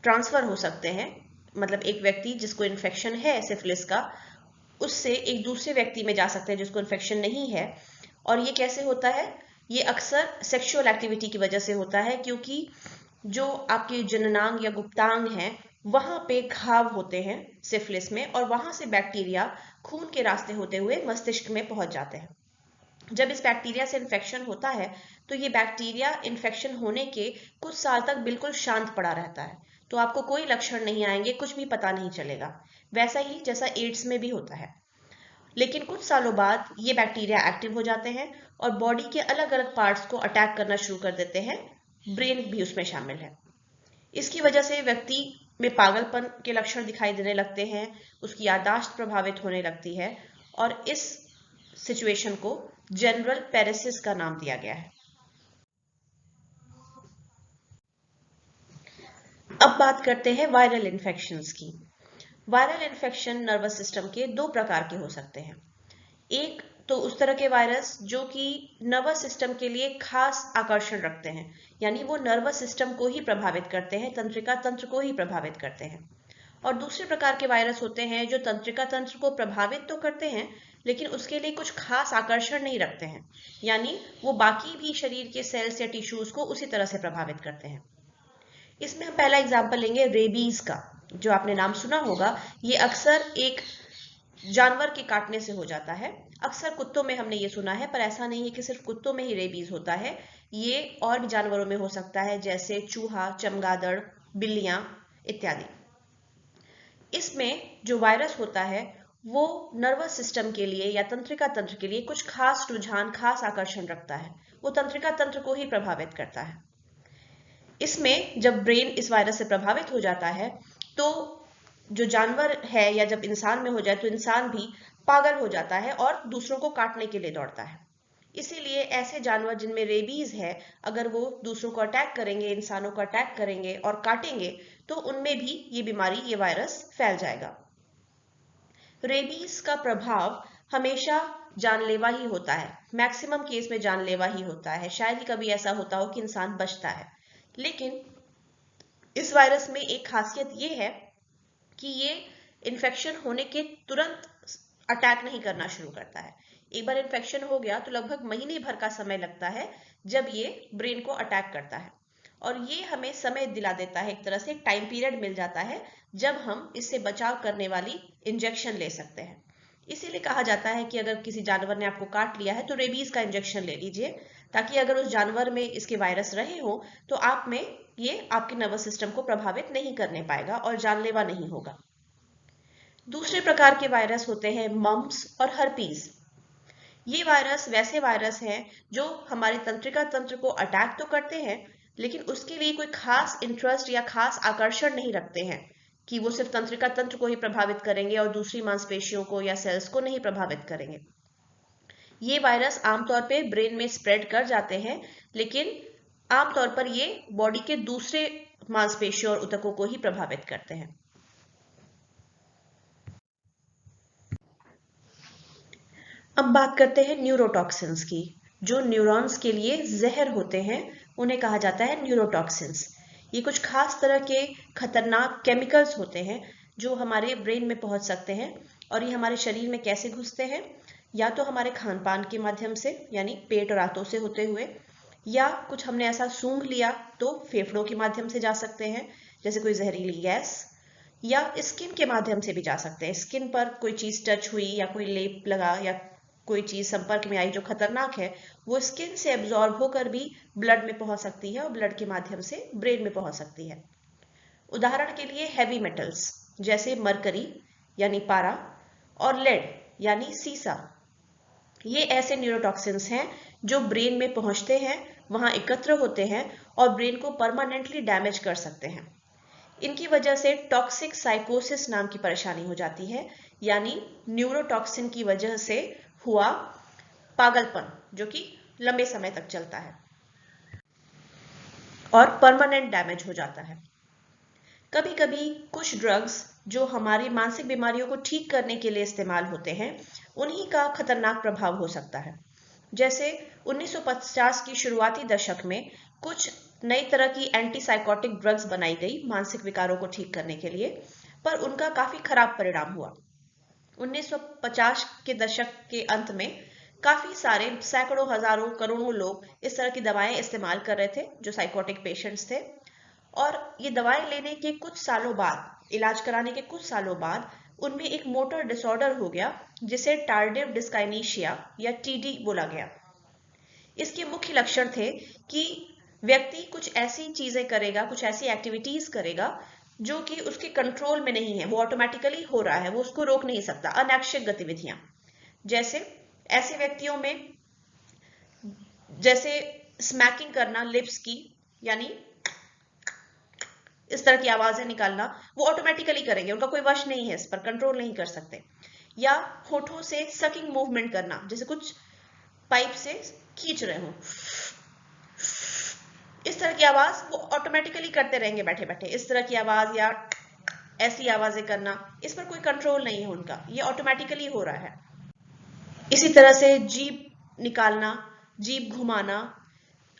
ट्रांसफर हो सकते हैं। मतलब एक व्यक्ति जिसको इन्फेक्शन है सिफिलिस का, उससे एक दूसरे व्यक्ति में जा सकते हैं जिसको इन्फेक्शन नहीं है। और ये कैसे होता है? ये अक्सर सेक्सुअल एक्टिविटी की वजह से होता है, क्योंकि जो आपके जननांग या गुप्तांग हैं वहां पे घाव होते हैं सिफिलिस में, और वहां से बैक्टीरिया खून के रास्ते होते हुए मस्तिष्क में पहुंच जाते हैं। जब इस बैक्टीरिया से इन्फेक्शन होता है तो ये बैक्टीरिया इन्फेक्शन होने के कुछ साल तक बिल्कुल शांत पड़ा रहता है, तो आपको कोई लक्षण नहीं आएंगे, कुछ भी पता नहीं चलेगा, वैसा ही जैसा एड्स में भी होता है। लेकिन कुछ सालों बाद ये बैक्टीरिया एक्टिव हो जाते हैं और बॉडी के अलग अलग पार्ट्स को अटैक करना शुरू कर देते हैं, ब्रेन भी उसमें शामिल है। इसकी वजह से व्यक्ति में पागलपन के लक्षण दिखाई देने लगते हैं, उसकी याददाश्त प्रभावित होने लगती है, और इस सिचुएशन को जनरल पेरेसिस का नाम दिया गया है। अब बात करते हैं वायरल इन्फेक्शंस की। वायरल इन्फेक्शन नर्वस सिस्टम के दो प्रकार के हो सकते हैं। एक तो उस तरह के वायरस जो कि नर्वस सिस्टम के लिए खास आकर्षण रखते हैं, यानी वो नर्वस सिस्टम को ही प्रभावित करते हैं, तंत्रिका तंत्र को ही प्रभावित करते हैं। और दूसरे प्रकार के वायरस होते हैं जो तंत्रिका तंत्र को प्रभावित तो करते हैं, लेकिन उसके लिए कुछ खास आकर्षण नहीं रखते हैं, यानी वो बाकी भी शरीर के सेल्स या टिश्यूज को उसी तरह से प्रभावित करते हैं। इसमें हम पहला एग्जाम्पल लेंगे रेबीज का, जो आपने नाम सुना होगा। ये अक्सर एक जानवर के काटने से हो जाता है। अक्सर कुत्तों में हमने ये सुना है, पर ऐसा नहीं है कि सिर्फ कुत्तों में ही रेबीज होता है, ये और भी जानवरों में हो सकता है, जैसे चूहा, चमगादड़, बिल्लियां इत्यादि। इसमें जो वायरस होता है वो नर्वस सिस्टम के लिए या तंत्रिका तंत्र के लिए कुछ खास रुझान, खास आकर्षण रखता है, वो तंत्रिका तंत्र को ही प्रभावित करता है। इसमें जब ब्रेन इस वायरस से प्रभावित हो जाता है तो जो जानवर है, या जब इंसान में हो जाए तो इंसान भी पागल हो जाता है और दूसरों को काटने के लिए दौड़ता है। इसीलिए ऐसे जानवर जिनमें रेबीज है, अगर वो दूसरों को अटैक करेंगे, इंसानों को अटैक करेंगे और काटेंगे, तो उनमें भी ये बीमारी, ये वायरस फैल जाएगा। रेबीज का प्रभाव हमेशा जानलेवा ही होता है, मैक्सिमम केस में जानलेवा ही होता है। शायद ही कभी ऐसा होता हो कि इंसान बचता है। लेकिन इस वायरस में एक खासियत ये है कि ये इन्फेक्शन होने के तुरंत अटैक नहीं करना शुरू करता है। एक बार इन्फेक्शन हो गया तो लगभग महीने भर का समय लगता है जब ये ब्रेन को अटैक करता है, और ये हमें समय दिला देता है, एक तरह से टाइम पीरियड मिल जाता है जब हम इससे बचाव करने वाली इंजेक्शन ले सकते हैं। इसीलिए कहा जाता है कि अगर किसी जानवर ने आपको काट लिया है तो रेबीज का इंजेक्शन ले लीजिए, ताकि अगर उस जानवर में इसके वायरस रहे हो तो आप में ये आपके नर्वस सिस्टम को प्रभावित नहीं करने पाएगा और जानलेवा नहीं होगा। दूसरे प्रकार के वायरस होते हैं मम्प्स और हर्पीज। ये वायरस वैसे वायरस हैं जो हमारे तंत्रिका तंत्र को अटैक तो करते हैं, लेकिन उसके लिए कोई खास इंटरेस्ट या खास आकर्षण नहीं रखते हैं कि वो सिर्फ तंत्रिका तंत्र को ही प्रभावित करेंगे और दूसरी मांसपेशियों को या सेल्स को नहीं प्रभावित करेंगे। ये वायरस आमतौर पे ब्रेन में स्प्रेड कर जाते हैं, लेकिन आमतौर पर ये बॉडी के दूसरे मांसपेशियों और ऊतकों को ही प्रभावित करते हैं। अब बात करते हैं न्यूरोटॉक्सिन्स की। जो न्यूरॉन्स के लिए जहर होते हैं उन्हें कहा जाता है न्यूरोटॉक्सिन्स। ये कुछ खास तरह के खतरनाक केमिकल्स होते हैं जो हमारे ब्रेन में पहुंच सकते हैं, और ये हमारे शरीर में कैसे घुसते हैं, या तो हमारे खान पान के माध्यम से यानी पेट और आंतों से होते हुए, या कुछ हमने ऐसा सूंघ लिया तो फेफड़ों के माध्यम से जा सकते हैं जैसे कोई जहरीली गैस, या स्किन के माध्यम से भी जा सकते हैं। स्किन पर कोई चीज टच हुई या कोई लेप लगा या कोई चीज संपर्क में आई जो खतरनाक है, वो स्किन से एब्जॉर्ब होकर भी ब्लड में पहुंच सकती है और ब्लड के माध्यम से ब्रेन में पहुंच सकती है। उदाहरण के लिए हैवी मेटल्स जैसे मरकरी यानी पारा और लेड यानी सीसा, ये ऐसे न्यूरोटॉक्सिन्स हैं जो ब्रेन में पहुंचते हैं, वहां एकत्र होते हैं और ब्रेन को परमानेंटली डैमेज कर सकते हैं। इनकी वजह से टॉक्सिक साइकोसिस नाम की परेशानी हो जाती है, यानी न्यूरोटॉक्सिन की वजह से हुआ पागलपन जो कि लंबे समय तक चलता है और परमानेंट डैमेज हो जाता है। कभी कभी कुछ ड्रग्स जो हमारी मानसिक बीमारियों को ठीक करने के लिए इस्तेमाल होते हैं, उन्हीं का खतरनाक प्रभाव हो सकता है। जैसे 1950 की शुरुआती दशक में कुछ नई तरह की एंटीसाइकोटिक ड्रग्स बनाई गई मानसिक विकारों को ठीक करने के लिए, पर उनका काफी खराब परिणाम हुआ। 1950 के दशक के अंत में काफी सारे सैकड़ों हजारों करोड़ों लोग इस तरह की दवाएं इस्तेमाल कर रहे थे जो साइकोटिक पेशेंट्स थे, और ये दवाएं लेने के कुछ सालों बाद, इलाज कराने के कुछ सालों बाद, उनमें एक मोटर डिसऑर्डर हो गया जिसे टार्डिव डिस्काइनेशिया या टीडी बोला गया। इसके मुख्य लक्षण थे कि व्यक्ति कुछ ऐसी चीजें करेगा, कुछ ऐसी एक्टिविटीज करेगा जो कि उसके कंट्रोल में नहीं है, वो ऑटोमेटिकली हो रहा है, वो उसको रोक नहीं सकता। अनैच्छिक गतिविधियां, जैसे ऐसे व्यक्तियों में जैसे स्मैकिंग करना लिप्स की, यानी इस तरह की आवाजें निकालना, वो ऑटोमेटिकली करेंगे, उनका कोई वश नहीं है, इस पर कंट्रोल नहीं कर सकते। या होठों से सकिंग मूवमेंट करना, जैसे कुछ पाइप से खींच रहे हो, इस तरह की आवाज वो ऑटोमेटिकली करते रहेंगे बैठे बैठे। इस तरह की आवाज या ऐसी आवाजें करना, इस पर कोई कंट्रोल नहीं है उनका, ये ऑटोमेटिकली हो रहा है। इसी तरह से जीभ निकालना, जीभ घुमाना,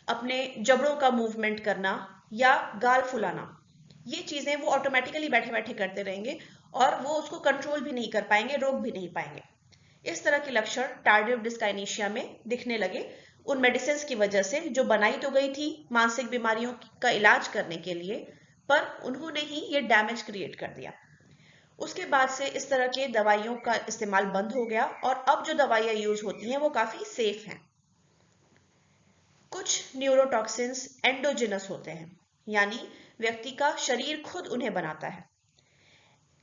अपने जबड़ों का मूवमेंट करना या गाल फुलाना, ये चीजें वो ऑटोमेटिकली बैठे बैठे करते रहेंगे और वो उसको कंट्रोल भी नहीं कर पाएंगे, रोक भी नहीं पाएंगे। इस तरह के लक्षण टार्डिव डिस्काइनेशिया में दिखने लगे उन मेडिसिन की वजह से जो बनाई तो गई थी मानसिक बीमारियों का इलाज करने के लिए, पर उन्होंने ही ये डैमेज क्रिएट कर दिया। उसके बाद से इस तरह के दवाइयों का इस्तेमाल बंद हो गया और अब जो दवाइयां यूज होती हैं वो काफी सेफ हैं। कुछ न्यूरोटॉक्सिन्स एंडोजिनस होते हैं, यानी व्यक्ति का शरीर खुद उन्हें बनाता है।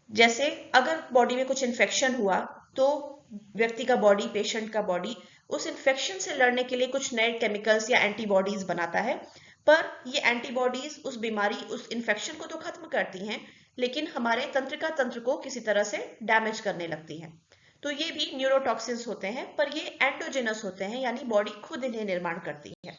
जैसे अगर बॉडी में कुछ इन्फेक्शन हुआ तो व्यक्ति का बॉडी, पेशेंट का बॉडी उस इन्फेक्शन से लड़ने के लिए कुछ नए केमिकल्स या एंटीबॉडीज बनाता है, पर ये एंटीबॉडीज उस बीमारी, उस इन्फेक्शन को तो खत्म करती हैं, लेकिन हमारे तंत्रिका तंत्र को किसी तरह से डैमेज करने लगती हैं। तो ये भी न्यूरोटॉक्सिन्स होते हैं, पर ये एंडोजिनस होते हैं, यानी बॉडी खुद इन्हें निर्माण करती है।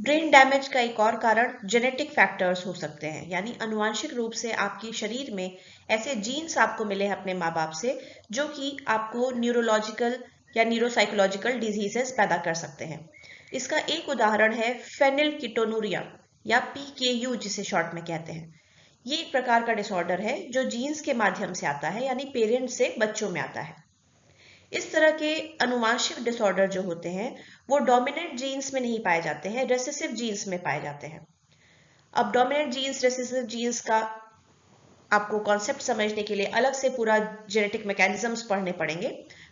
ब्रेन डैमेज का एक और कारण जेनेटिक फैक्टर्स हो सकते हैं, यानी आनुवंशिक रूप से आपके शरीर में ऐसे जीन्स आपको मिले हैं अपने माँ बाप से जो कि आपको न्यूरोलॉजिकल या न्यूरोसाइकोलॉजिकल डिजीजेस पैदा कर सकते हैं। इसका एक उदाहरण है फेनिलकीटोनुरिया या PKU, जिसे शॉर्ट में कहते हैं। ये एक प्रकार का डिसऑर्डर है जो जीन्स के माध्यम से आता है, यानी पेरेंट्स से बच्चों में आता है। इस तरह के अनुवांशिक डिसऑर्डर जो होते हैं वो डोमिनेंट जीन्स में नहीं पाए जाते हैं, रेसेसिव जीन्स में पाए जाते हैं। अब डोमिनेंट जीन्स रेसेसिव जीन्स का आपको कॉन्सेप्ट समझने के लिए अलग से पूरा जेनेटिक मैकेनिज्म्स पढ़ने पड़ेंगे,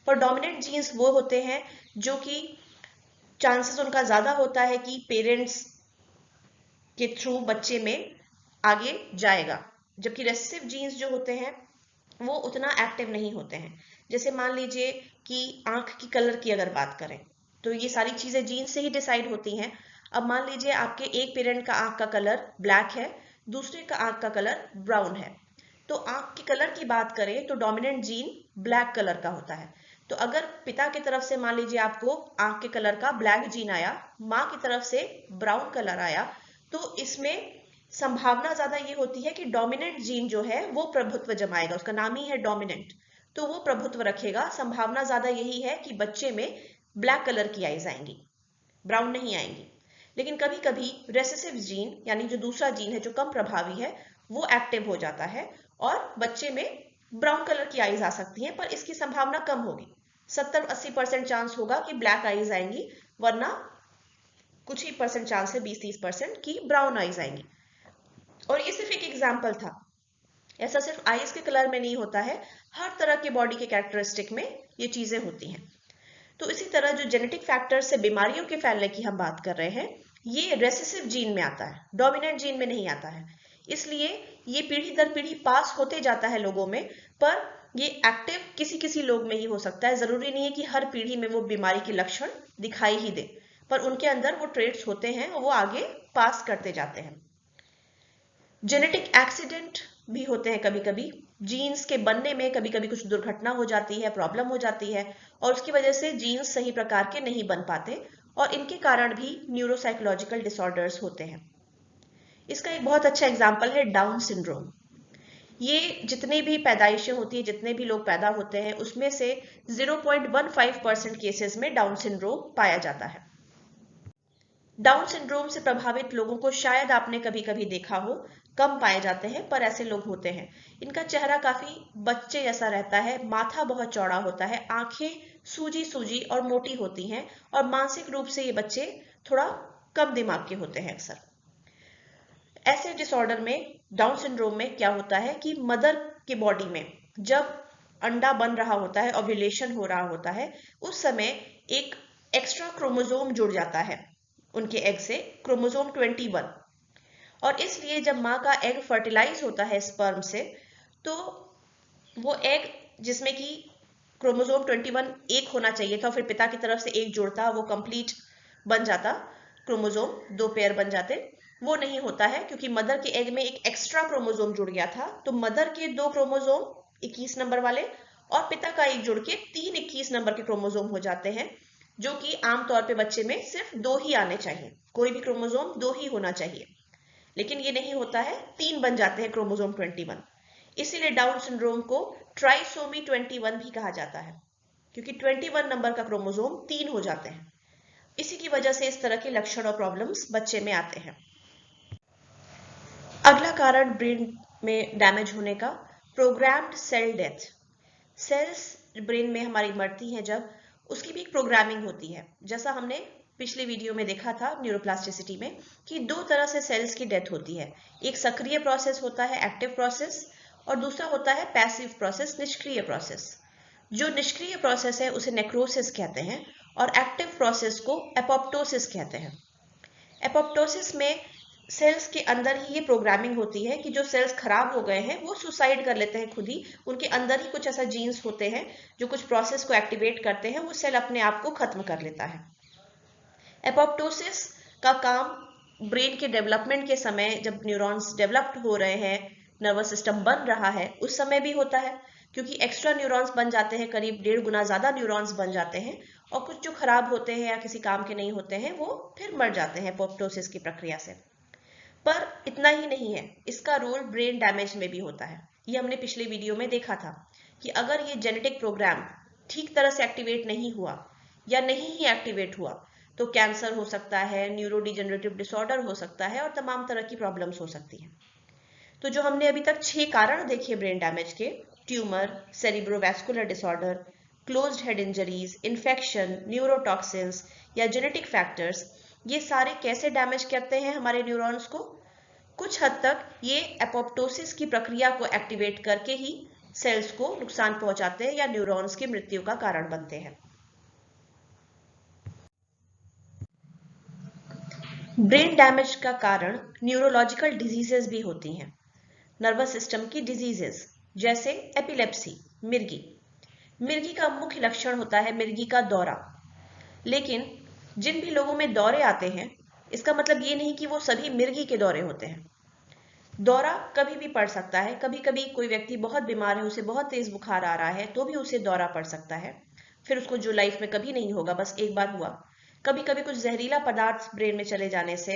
पर डोमिनेंट जीन्स वो होते हैं जो कि चांसेस उनका ज्यादा होता है कि पेरेंट्स के थ्रू बच्चे में आगे जाएगा, जबकि रेसेसिव जीन्स जो होते हैं वो उतना एक्टिव नहीं होते हैं। जैसे मान लीजिए कि आंख की कलर की अगर बात करें तो ये सारी चीजें जीन से ही डिसाइड होती हैं। अब मान लीजिए आपके एक पेरेंट का आंख का कलर ब्लैक है, दूसरे का आंख का कलर ब्राउन है, तो आंख के कलर की बात करें तो डोमिनेंट जीन ब्लैक कलर का होता है। तो अगर पिता की तरफ से मान लीजिए आपको आंख के कलर का ब्लैक जीन आया, माँ की तरफ से ब्राउन कलर आया, तो इसमें संभावना ज्यादा ये होती है कि डोमिनेंट जीन जो है वो प्रभुत्व जमाएगा, उसका नाम ही है डोमिनेंट, तो वो प्रभुत्व रखेगा। संभावना ज्यादा यही है कि बच्चे में ब्लैक कलर की आईज आएंगी, ब्राउन नहीं आएंगी। लेकिन कभी कभी रेसेसिव जीन यानी जो दूसरा जीन है जो कम प्रभावी है वो एक्टिव हो जाता है और बच्चे में ब्राउन कलर की आईज आ सकती हैं, पर इसकी संभावना कम होगी। 70-80% चांस होगा कि ब्लैक आईज आएंगी, वरना कुछ ही परसेंट चांस है, 20-30% की ब्राउन आईज आएंगी। और ये सिर्फ एक एग्जाम्पल था, ऐसा सिर्फ आईज के कलर में नहीं होता है, हर तरह के बॉडी के कैरेक्टरिस्टिक में ये चीजें होती हैं। तो इसी तरह जो जेनेटिक फैक्टर्स से बीमारियों के फैलने की हम बात कर रहे हैं, ये रेसेसिव जीन में आता है, डोमिनेंट जीन में नहीं आता है। इसलिए ये पीढ़ी दर पीढ़ी पास होते जाता है लोगों में, पर ये एक्टिव किसी किसी लोग में ही हो सकता है। जरूरी नहीं है कि हर पीढ़ी में वो बीमारी के लक्षण दिखाई ही दे, पर उनके अंदर वो ट्रेट्स होते हैं और वो आगे पास करते जाते हैं। जेनेटिक एक्सीडेंट भी होते हैं कभी कभी, जीन्स के बनने में कभी कभी कुछ दुर्घटना हो जाती है, प्रॉब्लम हो जाती है, और उसकी वजह से जीन्स सही प्रकार के नहीं बन पाते, और इनके कारण भी न्यूरोसाइकोलॉजिकल डिसऑर्डर्स होते हैं। इसका एक बहुत अच्छा एग्जाम्पल है डाउन सिंड्रोम। ये जितने भी पैदाइशें होती है, जितने भी लोग पैदा होते हैं, उसमें से 0.15% केसेस में डाउन सिंड्रोम पाया जाता है। डाउन सिंड्रोम से प्रभावित लोगों को शायद आपने कभी कभी देखा हो, कम पाए जाते हैं पर ऐसे लोग होते हैं। इनका चेहरा काफी बच्चे जैसा रहता है, माथा बहुत चौड़ा होता है, आंखें सूजी सूजी और मोटी होती हैं, और मानसिक रूप से ये बच्चे थोड़ा कम दिमाग के होते हैं अक्सर। ऐसे डिसऑर्डर में, डाउन सिंड्रोम में क्या होता है कि मदर के बॉडी में जब अंडा बन रहा होता है, ओव्यूलेशन हो रहा होता है, उस समय एक एक्स्ट्रा क्रोमोसोम जुड़ जाता है उनके एग से, क्रोमोसोम 21। और इसलिए जब माँ का एग फर्टिलाइज होता है स्पर्म से, तो वो एग जिसमें कि क्रोमोसोम 21 एक होना चाहिए था, फिर पिता की तरफ से एक जुड़ता, वो कंप्लीट बन जाता, क्रोमोसोम 2 पेयर बन जाते, वो नहीं होता है क्योंकि मदर के एग में एक एक्स्ट्रा क्रोमोसोम जुड़ गया था। तो मदर के 2 क्रोमोसोम 21 नंबर वाले और पिता का एक जुड़ के 3 21 नंबर के क्रोमोसोम हो जाते हैं, जो कि आमतौर पे बच्चे में सिर्फ 2 ही आने चाहिए, कोई भी क्रोमोसोम 2 ही होना चाहिए, लेकिन ये नहीं होता है, 3 बन जाते हैं क्रोमोसोम 21। इसीलिए डाउन सिंड्रोम को ट्राइसोमी 21 भी कहा जाता है, क्योंकि 21 नंबर का क्रोमोसोम 3 हो जाते हैं। इसी की वजह से इस तरह के लक्षण और प्रॉब्लम्स बच्चे में आते हैं। अगला कारण ब्रेन में डैमेज होने का, programmed cell death. Cells brain में हमारी मरती हैं जब, उसकी भी एक प्रोग्रामिंग होती है। जैसा हमने पिछले वीडियो में देखा था न्यूरोप्लास्टिसिटी में कि 2 तरह से सेल्स की डेथ होती है, एक सक्रिय प्रोसेस होता है, एक्टिव प्रोसेस, और दूसरा होता है पैसिव प्रोसेस, निष्क्रिय प्रोसेस। जो निष्क्रिय प्रोसेस है उसे नेक्रोसिस कहते हैं, और एक्टिव प्रोसेस को एपोप्टोसिस कहते हैं। एपोप्टोसिस में सेल्स के अंदर ही ये प्रोग्रामिंग होती है कि जो सेल्स खराब हो गए हैं वो सुसाइड कर लेते हैं खुद ही, उनके अंदर ही कुछ ऐसा जीन्स होते हैं जो कुछ प्रोसेस को एक्टिवेट करते हैं, वो सेल अपने आप को खत्म कर लेता है। एपोप्टोसिस का काम ब्रेन के डेवलपमेंट के समय, जब न्यूरॉन्स डेवलप्ड हो रहे हैं, नर्वस सिस्टम बन रहा है, उस समय भी होता है, क्योंकि एक्स्ट्रा न्यूरॉन्स बन जाते हैं, करीब 1.5 गुना ज्यादा न्यूरॉन्स बन जाते हैं, और कुछ जो खराब होते हैं या किसी काम के नहीं होते हैं वो फिर मर जाते हैं एपोप्टोसिस की प्रक्रिया से। पर इतना ही नहीं है, इसका रोल ब्रेन डैमेज में भी होता है। ये हमने पिछले वीडियो में देखा था कि अगर ये जेनेटिक प्रोग्राम ठीक तरह से एक्टिवेट नहीं हुआ या नहीं ही एक्टिवेट हुआ तो कैंसर हो सकता है, न्यूरोडिजेनरेटिव डिसऑर्डर हो सकता है और तमाम तरह की प्रॉब्लम्स हो सकती हैं। तो जो हमने अभी तक 6 कारण देखे ब्रेन डैमेज के, tumour, cerebrovascular disorder, closed head injuries, infection, neurotoxins या जेनेटिक फैक्टर्स, ये सारे कैसे डैमेज करते हैं हमारे न्यूरॉन्स को? कुछ हद तक ये एपोप्टोसिस की प्रक्रिया को एक्टिवेट करके ही सेल्स को नुकसान पहुंचाते हैं या न्यूरॉन्स की मृत्यु का कारण बनते हैं। ब्रेन डैमेज का कारण न्यूरोलॉजिकल डिजीजेस भी होती हैं, नर्वस सिस्टम की डिजीजेस, जैसे एपिलेप्सी, मिर्गी का मुख्य लक्षण होता है मिर्गी का दौरा। लेकिन जिन भी लोगों में दौरे आते हैं, इसका मतलब ये नहीं कि वो सभी मिर्गी के दौरे होते हैं। दौरा कभी भी पड़ सकता है, कभी कभी कोई व्यक्ति बहुत बीमार है, उसे बहुत तेज बुखार आ रहा है तो भी उसे दौरा पड़ सकता है, फिर उसको जो लाइफ में कभी नहीं होगा, बस एक बार हुआ। कभी कभी कुछ जहरीला पदार्थ ब्रेन में चले जाने से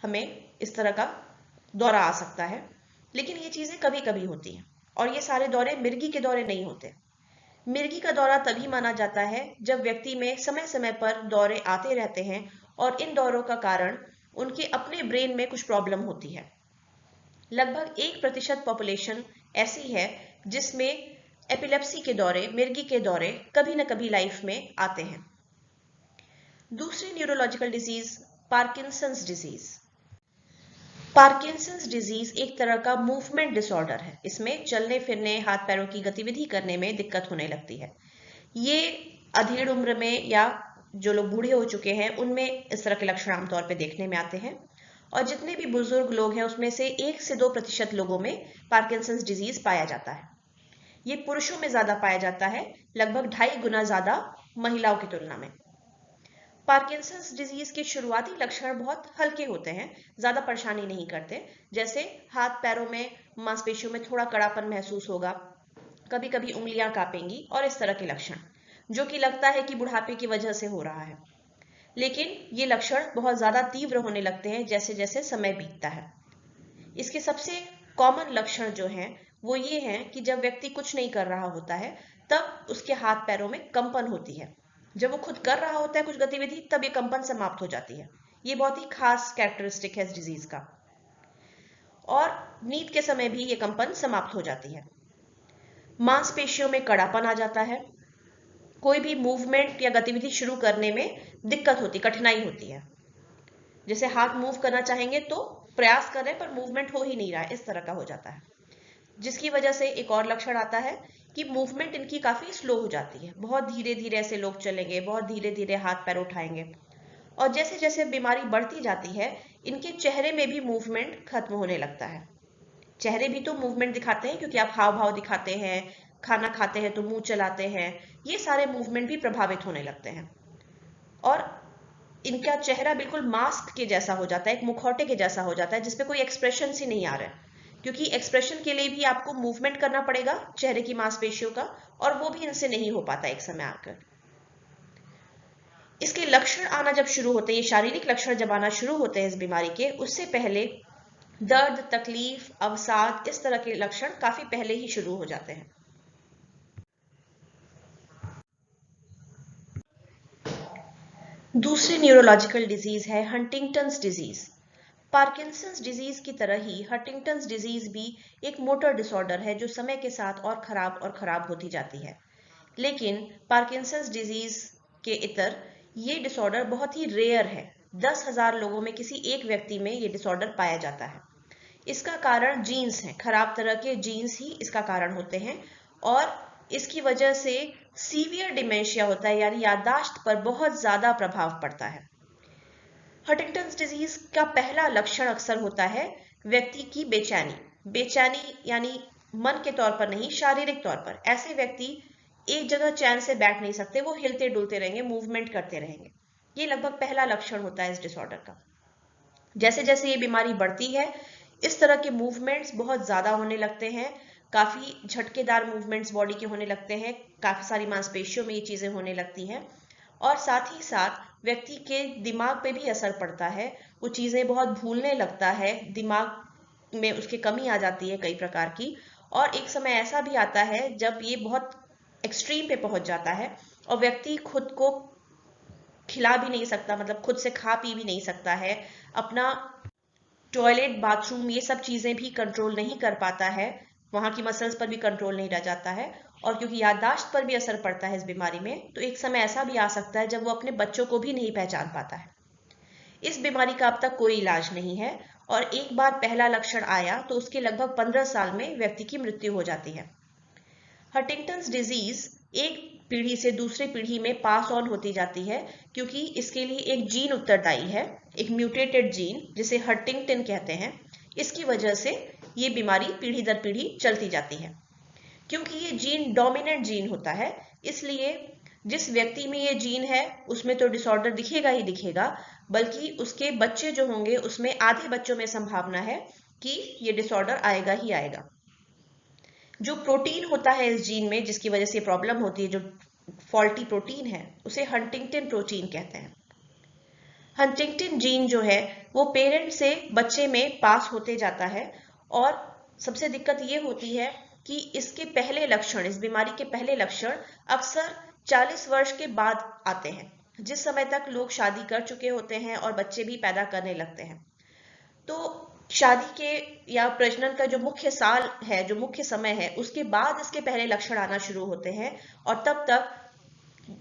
हमें इस तरह का दौरा आ सकता है, लेकिन ये चीजें कभी कभी होती हैं और ये सारे दौरे मिर्गी के दौरे नहीं होते। मिर्गी का दौरा तभी माना जाता है जब व्यक्ति में समय समय पर दौरे आते रहते हैं और इन दौरों का कारण उनके अपने ब्रेन में कुछ प्रॉब्लम होती है। लगभग 1% पॉपुलेशन ऐसी है जिसमें एपिलेप्सी के दौरे, मिर्गी के दौरे कभी न कभी लाइफ में आते हैं। दूसरी neurological disease, Parkinson's disease. Parkinson's disease एक तरह का मूवमेंट डिसऑर्डर है। इसमें चलने फिरने, हाथ पैरों की गतिविधि करने में दिक्कत होने लगती है। ये अधेड़ उम्र में या जो लोग बूढ़े हो चुके हैं उनमें इस तरह के लक्षण आमतौर पर देखने में आते हैं, और जितने भी बुजुर्ग लोग हैं उसमें से 1 से 2% लोगों में पार्किंसंस डिजीज पाया जाता है। ये पुरुषों में ज्यादा पाया जाता है, लगभग 2.5 गुना ज्यादा महिलाओं की तुलना में। पार्किंसंस डिजीज के शुरुआती लक्षण बहुत हल्के होते हैं, ज्यादा परेशानी नहीं करते, जैसे हाथ पैरों में मांसपेशियों में थोड़ा कड़ापन महसूस होगा, कभी कभी उंगलियां कांपेंगी और इस तरह के लक्षण, जो कि लगता है कि बुढ़ापे की वजह से हो रहा है। लेकिन ये लक्षण बहुत ज्यादा तीव्र होने लगते हैं जैसे जैसे समय बीतता है। इसके सबसे कॉमन लक्षण जो हैं वो ये हैं कि जब व्यक्ति कुछ नहीं कर रहा होता है तब उसके हाथ पैरों में कंपन होती है। जब वो खुद कर रहा होता है कुछ गतिविधि तब ये कंपन समाप्त हो जाती है। ये बहुत ही खास कैरेक्टरिस्टिक है इस डिजीज का। और नींद के समय भी ये कंपन समाप्त हो जाती है। मांसपेशियों में कड़ापन आ जाता है, कोई भी मूवमेंट या गतिविधि शुरू करने में दिक्कत होती, कठिनाई होती है। जैसे हाथ मूव करना चाहेंगे तो प्रयास कर रहे हैं पर मूवमेंट हो ही नहीं रहा है, इस तरह का हो जाता है। जिसकी वजह से एक और लक्षण आता है कि मूवमेंट इनकी काफी स्लो हो जाती है, बहुत धीरे धीरे ऐसे लोग चलेंगे, बहुत धीरे धीरे हाथ पैर उठाएंगे। और जैसे जैसे बीमारी बढ़ती जाती है इनके चेहरे में भी मूवमेंट खत्म होने लगता है। चेहरे भी तो मूवमेंट दिखाते हैं क्योंकि आप हाव भाव दिखाते हैं, खाना खाते हैं तो मुंह चलाते हैं, ये सारे मूवमेंट भी प्रभावित होने लगते हैं। और इनका चेहरा बिल्कुल मास्क के जैसा हो जाता है, एक मुखौटे के जैसा हो जाता है जिसपे कोई एक्सप्रेशन ही नहीं आ रहा है, क्योंकि एक्सप्रेशन के लिए भी आपको मूवमेंट करना पड़ेगा चेहरे की मांसपेशियों का, और वो भी इनसे नहीं हो पाता एक समय आकर। इसके लक्षण आना जब शुरू होते हैं, ये शारीरिक लक्षण जब आना शुरू होते हैं इस बीमारी के, उससे पहले दर्द, तकलीफ, अवसाद, इस तरह के लक्षण काफी पहले ही शुरू हो जाते हैं। दूसरी न्यूरोलॉजिकल डिजीज है हंटिंगटन्स डिजीज। पार्किंसंस डिजीज की तरह ही हंटिंगटन्स डिजीज भी एक मोटर डिसऑर्डर है जो समय के साथ और खराब होती जाती है। लेकिन पार्किंसंस डिजीज के इतर ये डिसऑर्डर बहुत ही रेयर है। 10,000 लोगों में किसी एक व्यक्ति में ये डिसऑर्डर पाया जाता है। इसका कारण जीन्स हैं, खराब तरह के जीन्स ही इसका कारण होते हैं, और इसकी वजह से सीवियर डिमेंशिया होता है, यानी याददाश्त पर बहुत ज्यादा प्रभाव पड़ता है। हंटिंगटन्स डिजीज का पहला लक्षण अक्सर होता है व्यक्ति की बेचैनी। बेचैनी यानी मन के तौर पर नहीं, शारीरिक तौर पर। ऐसे व्यक्ति एक जगह चैन से बैठ नहीं सकते, वो हिलते डुलते रहेंगे, मूवमेंट करते रहेंगे। ये लगभग पहला लक्षण होता है इस डिसऑर्डर का। जैसे जैसे ये बीमारी बढ़ती है इस तरह के मूवमेंट्स बहुत ज्यादा होने लगते हैं, काफी झटकेदार मूवमेंट्स बॉडी के होने लगते हैं, काफी सारी मांसपेशियों में ये चीजें होने लगती हैं, और साथ ही साथ व्यक्ति के दिमाग पे भी असर पड़ता है। वो चीज़ें बहुत भूलने लगता है, दिमाग में उसके कमी आ जाती है कई प्रकार की। और एक समय ऐसा भी आता है जब ये बहुत एक्सट्रीम पे पहुंच जाता है और व्यक्ति खुद को खिला भी नहीं सकता, मतलब खुद से खा पी भी नहीं सकता है, अपना टॉयलेट बाथरूम ये सब चीज़ें भी कंट्रोल नहीं कर पाता है, वहाँ की मसल्स पर भी कंट्रोल नहीं रह जाता है। और क्योंकि याददाश्त पर भी असर पड़ता है इस बीमारी में, तो एक समय ऐसा भी आ सकता है जब वो अपने बच्चों को भी नहीं पहचान पाता है। इस बीमारी का अब तक कोई इलाज नहीं है और एक बार पहला लक्षण आया तो उसके लगभग 15 साल में व्यक्ति की मृत्यु हो जाती है। हंटिंगटन्स डिजीज एक पीढ़ी से दूसरी पीढ़ी में पास ऑन होती जाती है क्योंकि इसके लिए एक जीन उत्तरदायी है, एक म्यूटेटेड जीन जिसे हंटिंगटन कहते हैं। इसकी वजह से ये बीमारी पीढ़ी दर पीढ़ी चलती जाती है। क्योंकि ये जीन डोमिनेंट जीन होता है, इसलिए जिस व्यक्ति में ये जीन है उसमें तो डिसऑर्डर दिखेगा ही दिखेगा, बल्कि उसके बच्चे जो होंगे उसमें आधे बच्चों में संभावना है कि ये डिसऑर्डर आएगा ही आएगा। जो प्रोटीन होता है इस जीन में जिसकी वजह से प्रॉब्लम होती है, जो फॉल्टी प्रोटीन है, उसे हंटिंगटन प्रोटीन कहते हैं। हंटिंगटन जीन जो है वो पेरेंट से बच्चे में पास होते जाता है और सबसे दिक्कत ये होती है कि इसके पहले लक्षण, इस बीमारी के पहले लक्षण अक्सर 40 वर्ष के बाद आते हैं, जिस समय तक लोग शादी कर चुके होते हैं और बच्चे भी पैदा करने लगते हैं। तो शादी के या प्रजनन का जो मुख्य साल है, जो मुख्य समय है, उसके बाद इसके पहले लक्षण आना शुरू होते हैं और तब तक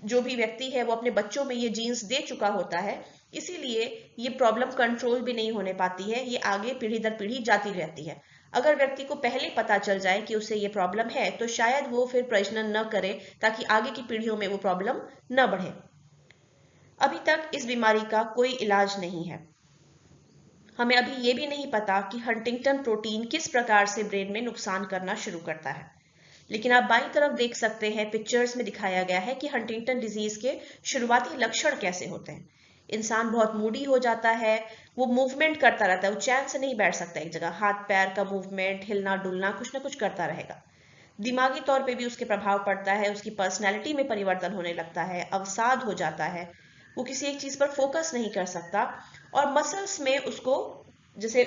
जो भी व्यक्ति है वो अपने बच्चों में ये जीन्स दे चुका होता है, इसीलिए ये प्रॉब्लम कंट्रोल भी नहीं होने पाती है, ये आगे पीढ़ी दर पीढ़ी जाती रहती है। अगर व्यक्ति को पहले पता चल जाए कि उसे ये प्रॉब्लम है तो शायद वो फिर प्रजनन न करे ताकि आगे की पीढ़ियों में वो प्रॉब्लम न बढ़े। अभी तक इस बीमारी का कोई इलाज नहीं है। हमें अभी ये भी नहीं पता कि हंटिंगटन प्रोटीन किस प्रकार से ब्रेन में नुकसान करना शुरू करता है। लेकिन आप बाईं तरफ देख सकते हैं, पिक्चर्स में दिखाया गया है कि हंटिंगटन डिजीज के शुरुआती लक्षण कैसे होते हैं। इंसान बहुत मूडी हो जाता है, वो मूवमेंट करता रहता है, वो चैन से नहीं बैठ सकता एक जगह, हाथ पैर का मूवमेंट, हिलना डुलना, कुछ ना कुछ करता रहेगा। दिमागी तौर पे भी उसके प्रभाव पड़ता है, उसकी पर्सनैलिटी में परिवर्तन होने लगता है, अवसाद हो जाता है, वो किसी एक चीज पर फोकस नहीं कर सकता और मसल्स में उसको जैसे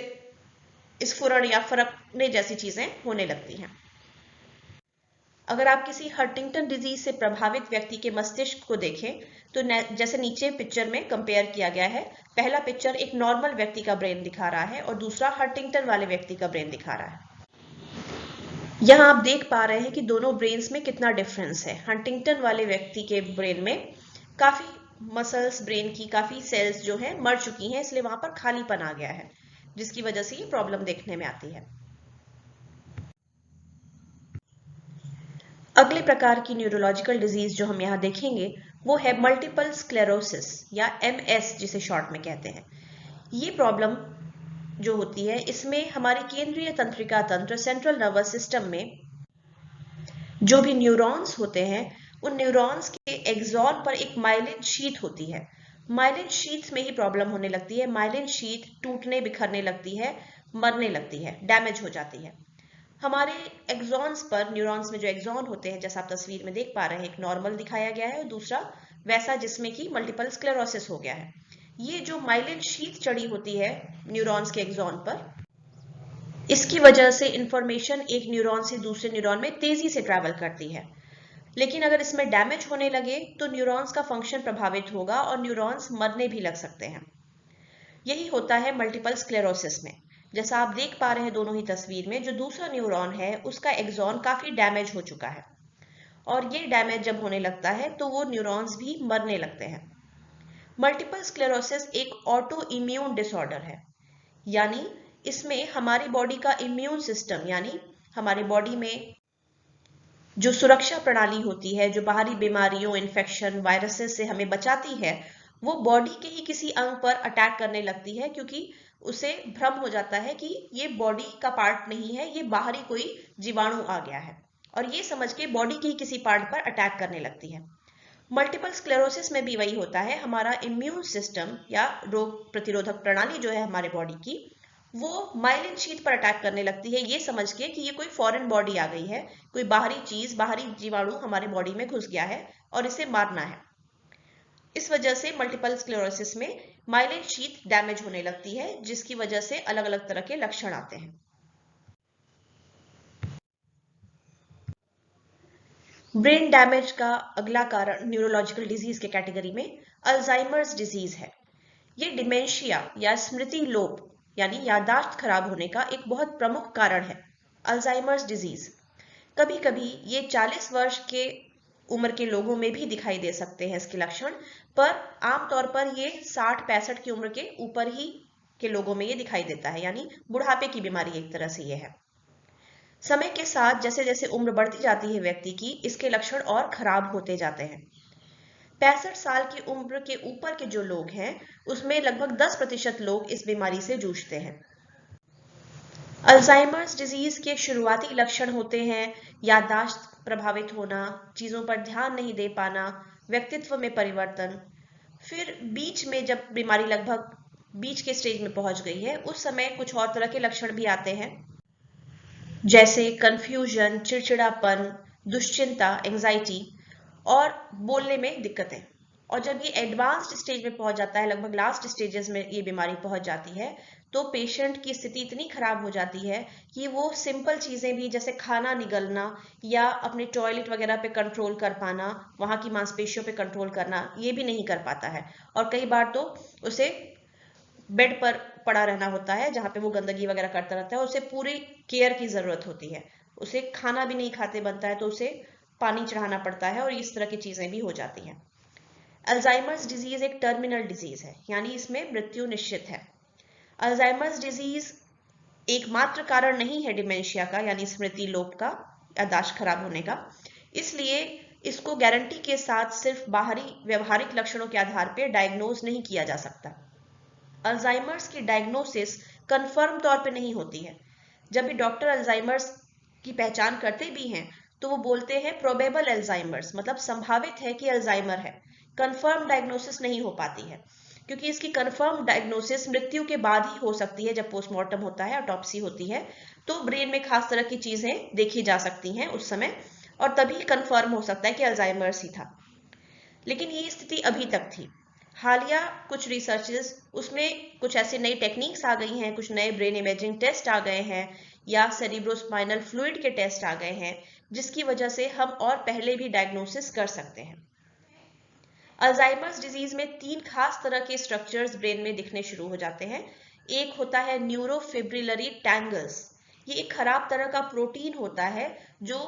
स्फुरण या फरकने जैसी चीजें होने लगती हैं। अगर आप किसी हंटिंगटन डिजीज से प्रभावित व्यक्ति के मस्तिष्क को देखें तो जैसे नीचे पिक्चर में कंपेयर किया गया है, पहला पिक्चर एक नॉर्मल व्यक्ति का ब्रेन दिखा रहा है और दूसरा हंटिंगटन वाले व्यक्ति का ब्रेन दिखा रहा है। यहाँ आप देख पा रहे हैं कि दोनों ब्रेन्स में कितना डिफरेंस है। हंटिंगटन वाले व्यक्ति के ब्रेन में काफी मसल्स, ब्रेन की काफी सेल्स जो है मर चुकी हैं, इसलिए वहां पर खालीपन आ गया है, जिसकी वजह से ये प्रॉब्लम देखने में आती है। अगले प्रकार की न्यूरोलॉजिकल डिजीज जो हम यहाँ देखेंगे वो है मल्टीपल स्क्लेरोसिस या MS जिसे शॉर्ट में कहते हैं। ये प्रॉब्लम जो होती है इसमें हमारे केंद्रीय तंत्रिका तंत्र, सेंट्रल नर्वस सिस्टम में जो भी न्यूरॉन्स होते हैं, उन न्यूरॉन्स के एक्सॉन पर एक माइलिन शीथ होती है। माइलिन शीथ में ही प्रॉब्लम होने लगती है। माइलिन शीथ टूटने, बिखरने लगती है, मरने लगती है, डैमेज हो जाती है। हमारे एक्सॉन्स पर, न्यूरॉन्स में जो एक्सॉन होते हैं, जैसा आप तस्वीर में देख पा रहे हैं, एक नॉर्मल दिखाया गया है और दूसरा वैसा जिसमें कि मल्टीपल स्क्लेरोसिस हो गया है। ये जो माइलिन शीथ चढ़ी होती है न्यूरॉन्स के एक्सॉन पर, इसकी वजह से इंफॉर्मेशन एक न्यूरॉन से दूसरे न्यूरॉन में तेजी से ट्रैवल करती है। लेकिन अगर इसमें डैमेज होने लगे तो न्यूरॉन्स का फंक्शन प्रभावित होगा और न्यूरॉन्स मरने भी लग सकते हैं। यही होता है मल्टीपल स्क्लेरोसिस में। जैसा आप देख पा रहे हैं दोनों ही तस्वीर में, जो दूसरा न्यूरॉन है उसका एक्सॉन काफी डैमेज हो चुका है और ये डैमेज जब होने लगता है तो वो न्यूरॉन्स भी मरने लगते हैं। मल्टीपल स्क्लेरोसिस एक ऑटो इम्यून डिसऑर्डर है, यानी इसमें हमारी बॉडी का इम्यून सिस्टम, यानी हमारे बॉडी में जो सुरक्षा प्रणाली होती है, जो बाहरी बीमारियों, इन्फेक्शन, वायरसेस से हमें बचाती है, वो बॉडी के ही किसी अंग पर अटैक करने लगती है क्योंकि उसे भ्रम हो जाता है कि ये बॉडी का पार्ट नहीं है, ये बाहरी कोई जीवाणु आ गया है, और ये समझ के बॉडी के ही किसी पार्ट पर अटैक करने लगती है। मल्टीपल स्क्लेरोसिस में भी वही होता है। हमारा इम्यून सिस्टम या रोग प्रतिरोधक प्रणाली जो है हमारे बॉडी की, वो माइलिन शीथ पर अटैक करने लगती है, ये समझ के कि ये कोई फॉरेन बॉडी आ गई है, कोई बाहरी चीज, बाहरी जीवाणु हमारे बॉडी में घुस गया है और इसे मारना है। इस वजह से मल्टीपल स्क्लेरोसिस में माइलिन शीथ डैमेज होने लगती है, जिसकी वजह से अलग अलग तरह के लक्षण आते हैं। ब्रेन डैमेज का अगला कारण न्यूरोलॉजिकल डिजीज के कैटेगरी में अल्जाइमर्स डिजीज है। ये डिमेंशिया या स्मृति लोप यानी याददाश्त खराब होने का एक बहुत प्रमुख कारण है। अल्जाइमर्स डिजीज कभी कभी ये 40 वर्ष के उम्र के लोगों में भी दिखाई दे सकते हैं इसके लक्षण, पर आमतौर पर ये 60-65 की उम्र के ऊपर ही के लोगों में ये दिखाई देता है, यानी बुढ़ापे की बीमारी एक तरह से ये है। समय के साथ जैसे जैसे उम्र बढ़ती जाती है व्यक्ति की, इसके लक्षण और खराब होते जाते हैं। 65 साल की उम्र के ऊपर के जो लोग हैं उसमें लगभग 10% लोग इस बीमारी से जूझते हैं। अल्जाइमर्स डिजीज के शुरुआती लक्षण होते हैं याददाश्त प्रभावित होना, चीजों पर ध्यान नहीं दे पाना, व्यक्तित्व में परिवर्तन। फिर बीच में जब बीमारी लगभग बीच के स्टेज में पहुंच गई है, उस समय कुछ और तरह के लक्षण भी आते हैं, जैसे कंफ्यूजन, चिड़चिड़ापन, दुश्चिंता, एंजाइटी और बोलने में दिक्कतें। और जब ये एडवांस्ड स्टेज में पहुंच जाता है, लगभग लास्ट स्टेजेस में ये बीमारी पहुंच जाती है, तो पेशेंट की स्थिति इतनी खराब हो जाती है कि वो सिंपल चीजें भी जैसे खाना निगलना या अपने टॉयलेट वगैरह पे कंट्रोल कर पाना, वहां की मांसपेशियों पे कंट्रोल करना, ये भी नहीं कर पाता है। और कई बार तो उसे बेड पर पड़ा रहना होता है जहां पे वो गंदगी वगैरह करता रहता है, उसे पूरी केयर की जरूरत होती है। उसे खाना भी नहीं खाते बनता है तो उसे पानी चढ़ाना पड़ता है और इस तरह की चीजें भी हो जाती हैं। अल्जाइमर्स डिजीज एक टर्मिनल डिजीज है, यानी इसमें मृत्यु निश्चित है। अल्जाइमर्स डिजीज एकमात्र कारण नहीं है डिमेंशिया का, यानी स्मृति लोप का, याददाश्त खराब होने का। इसलिए इसको गारंटी के साथ सिर्फ बाहरी व्यवहारिक लक्षणों के आधार पर डायग्नोज नहीं किया जा सकता। अल्जाइमर्स की डायग्नोसिस कंफर्म तौर पे नहीं होती है। जब भी डॉक्टर अल्जाइमर्स की पहचान करते भी हैं तो वो बोलते हैं प्रोबेबल अल्जाइमर्स, मतलब संभावित है कि अल्जाइमर है। कंफर्म डायग्नोसिस नहीं हो पाती है, क्योंकि इसकी कंफर्म डायग्नोसिस मृत्यु के बाद ही हो सकती है। जब पोस्टमार्टम होता है, ऑटोप्सी होती है, तो ब्रेन में खास तरह की चीजें देखी जा सकती हैं उस समय, और तभी कंफर्म हो सकता है कि अल्जाइमर्स ही था। लेकिन ये स्थिति अभी तक थी। हालिया कुछ रिसर्चेस उसमें कुछ ऐसी नई टेक्निक्स आ गई हैं, कुछ नए ब्रेन इमेजिंग टेस्ट आ गए हैं या सेरिब्रोस्पाइनल फ्लूइड के टेस्ट आ गए हैं, जिसकी वजह से हम और पहले भी डायग्नोसिस कर सकते हैं। अल्जाइमर्स डिजीज में 3 खास तरह के स्ट्रक्चर्स ब्रेन में दिखने शुरू हो जाते हैं। एक होता है न्यूरोफिब्रिलरी टैंगल्स। ये एक खराब तरह का प्रोटीन होता है जो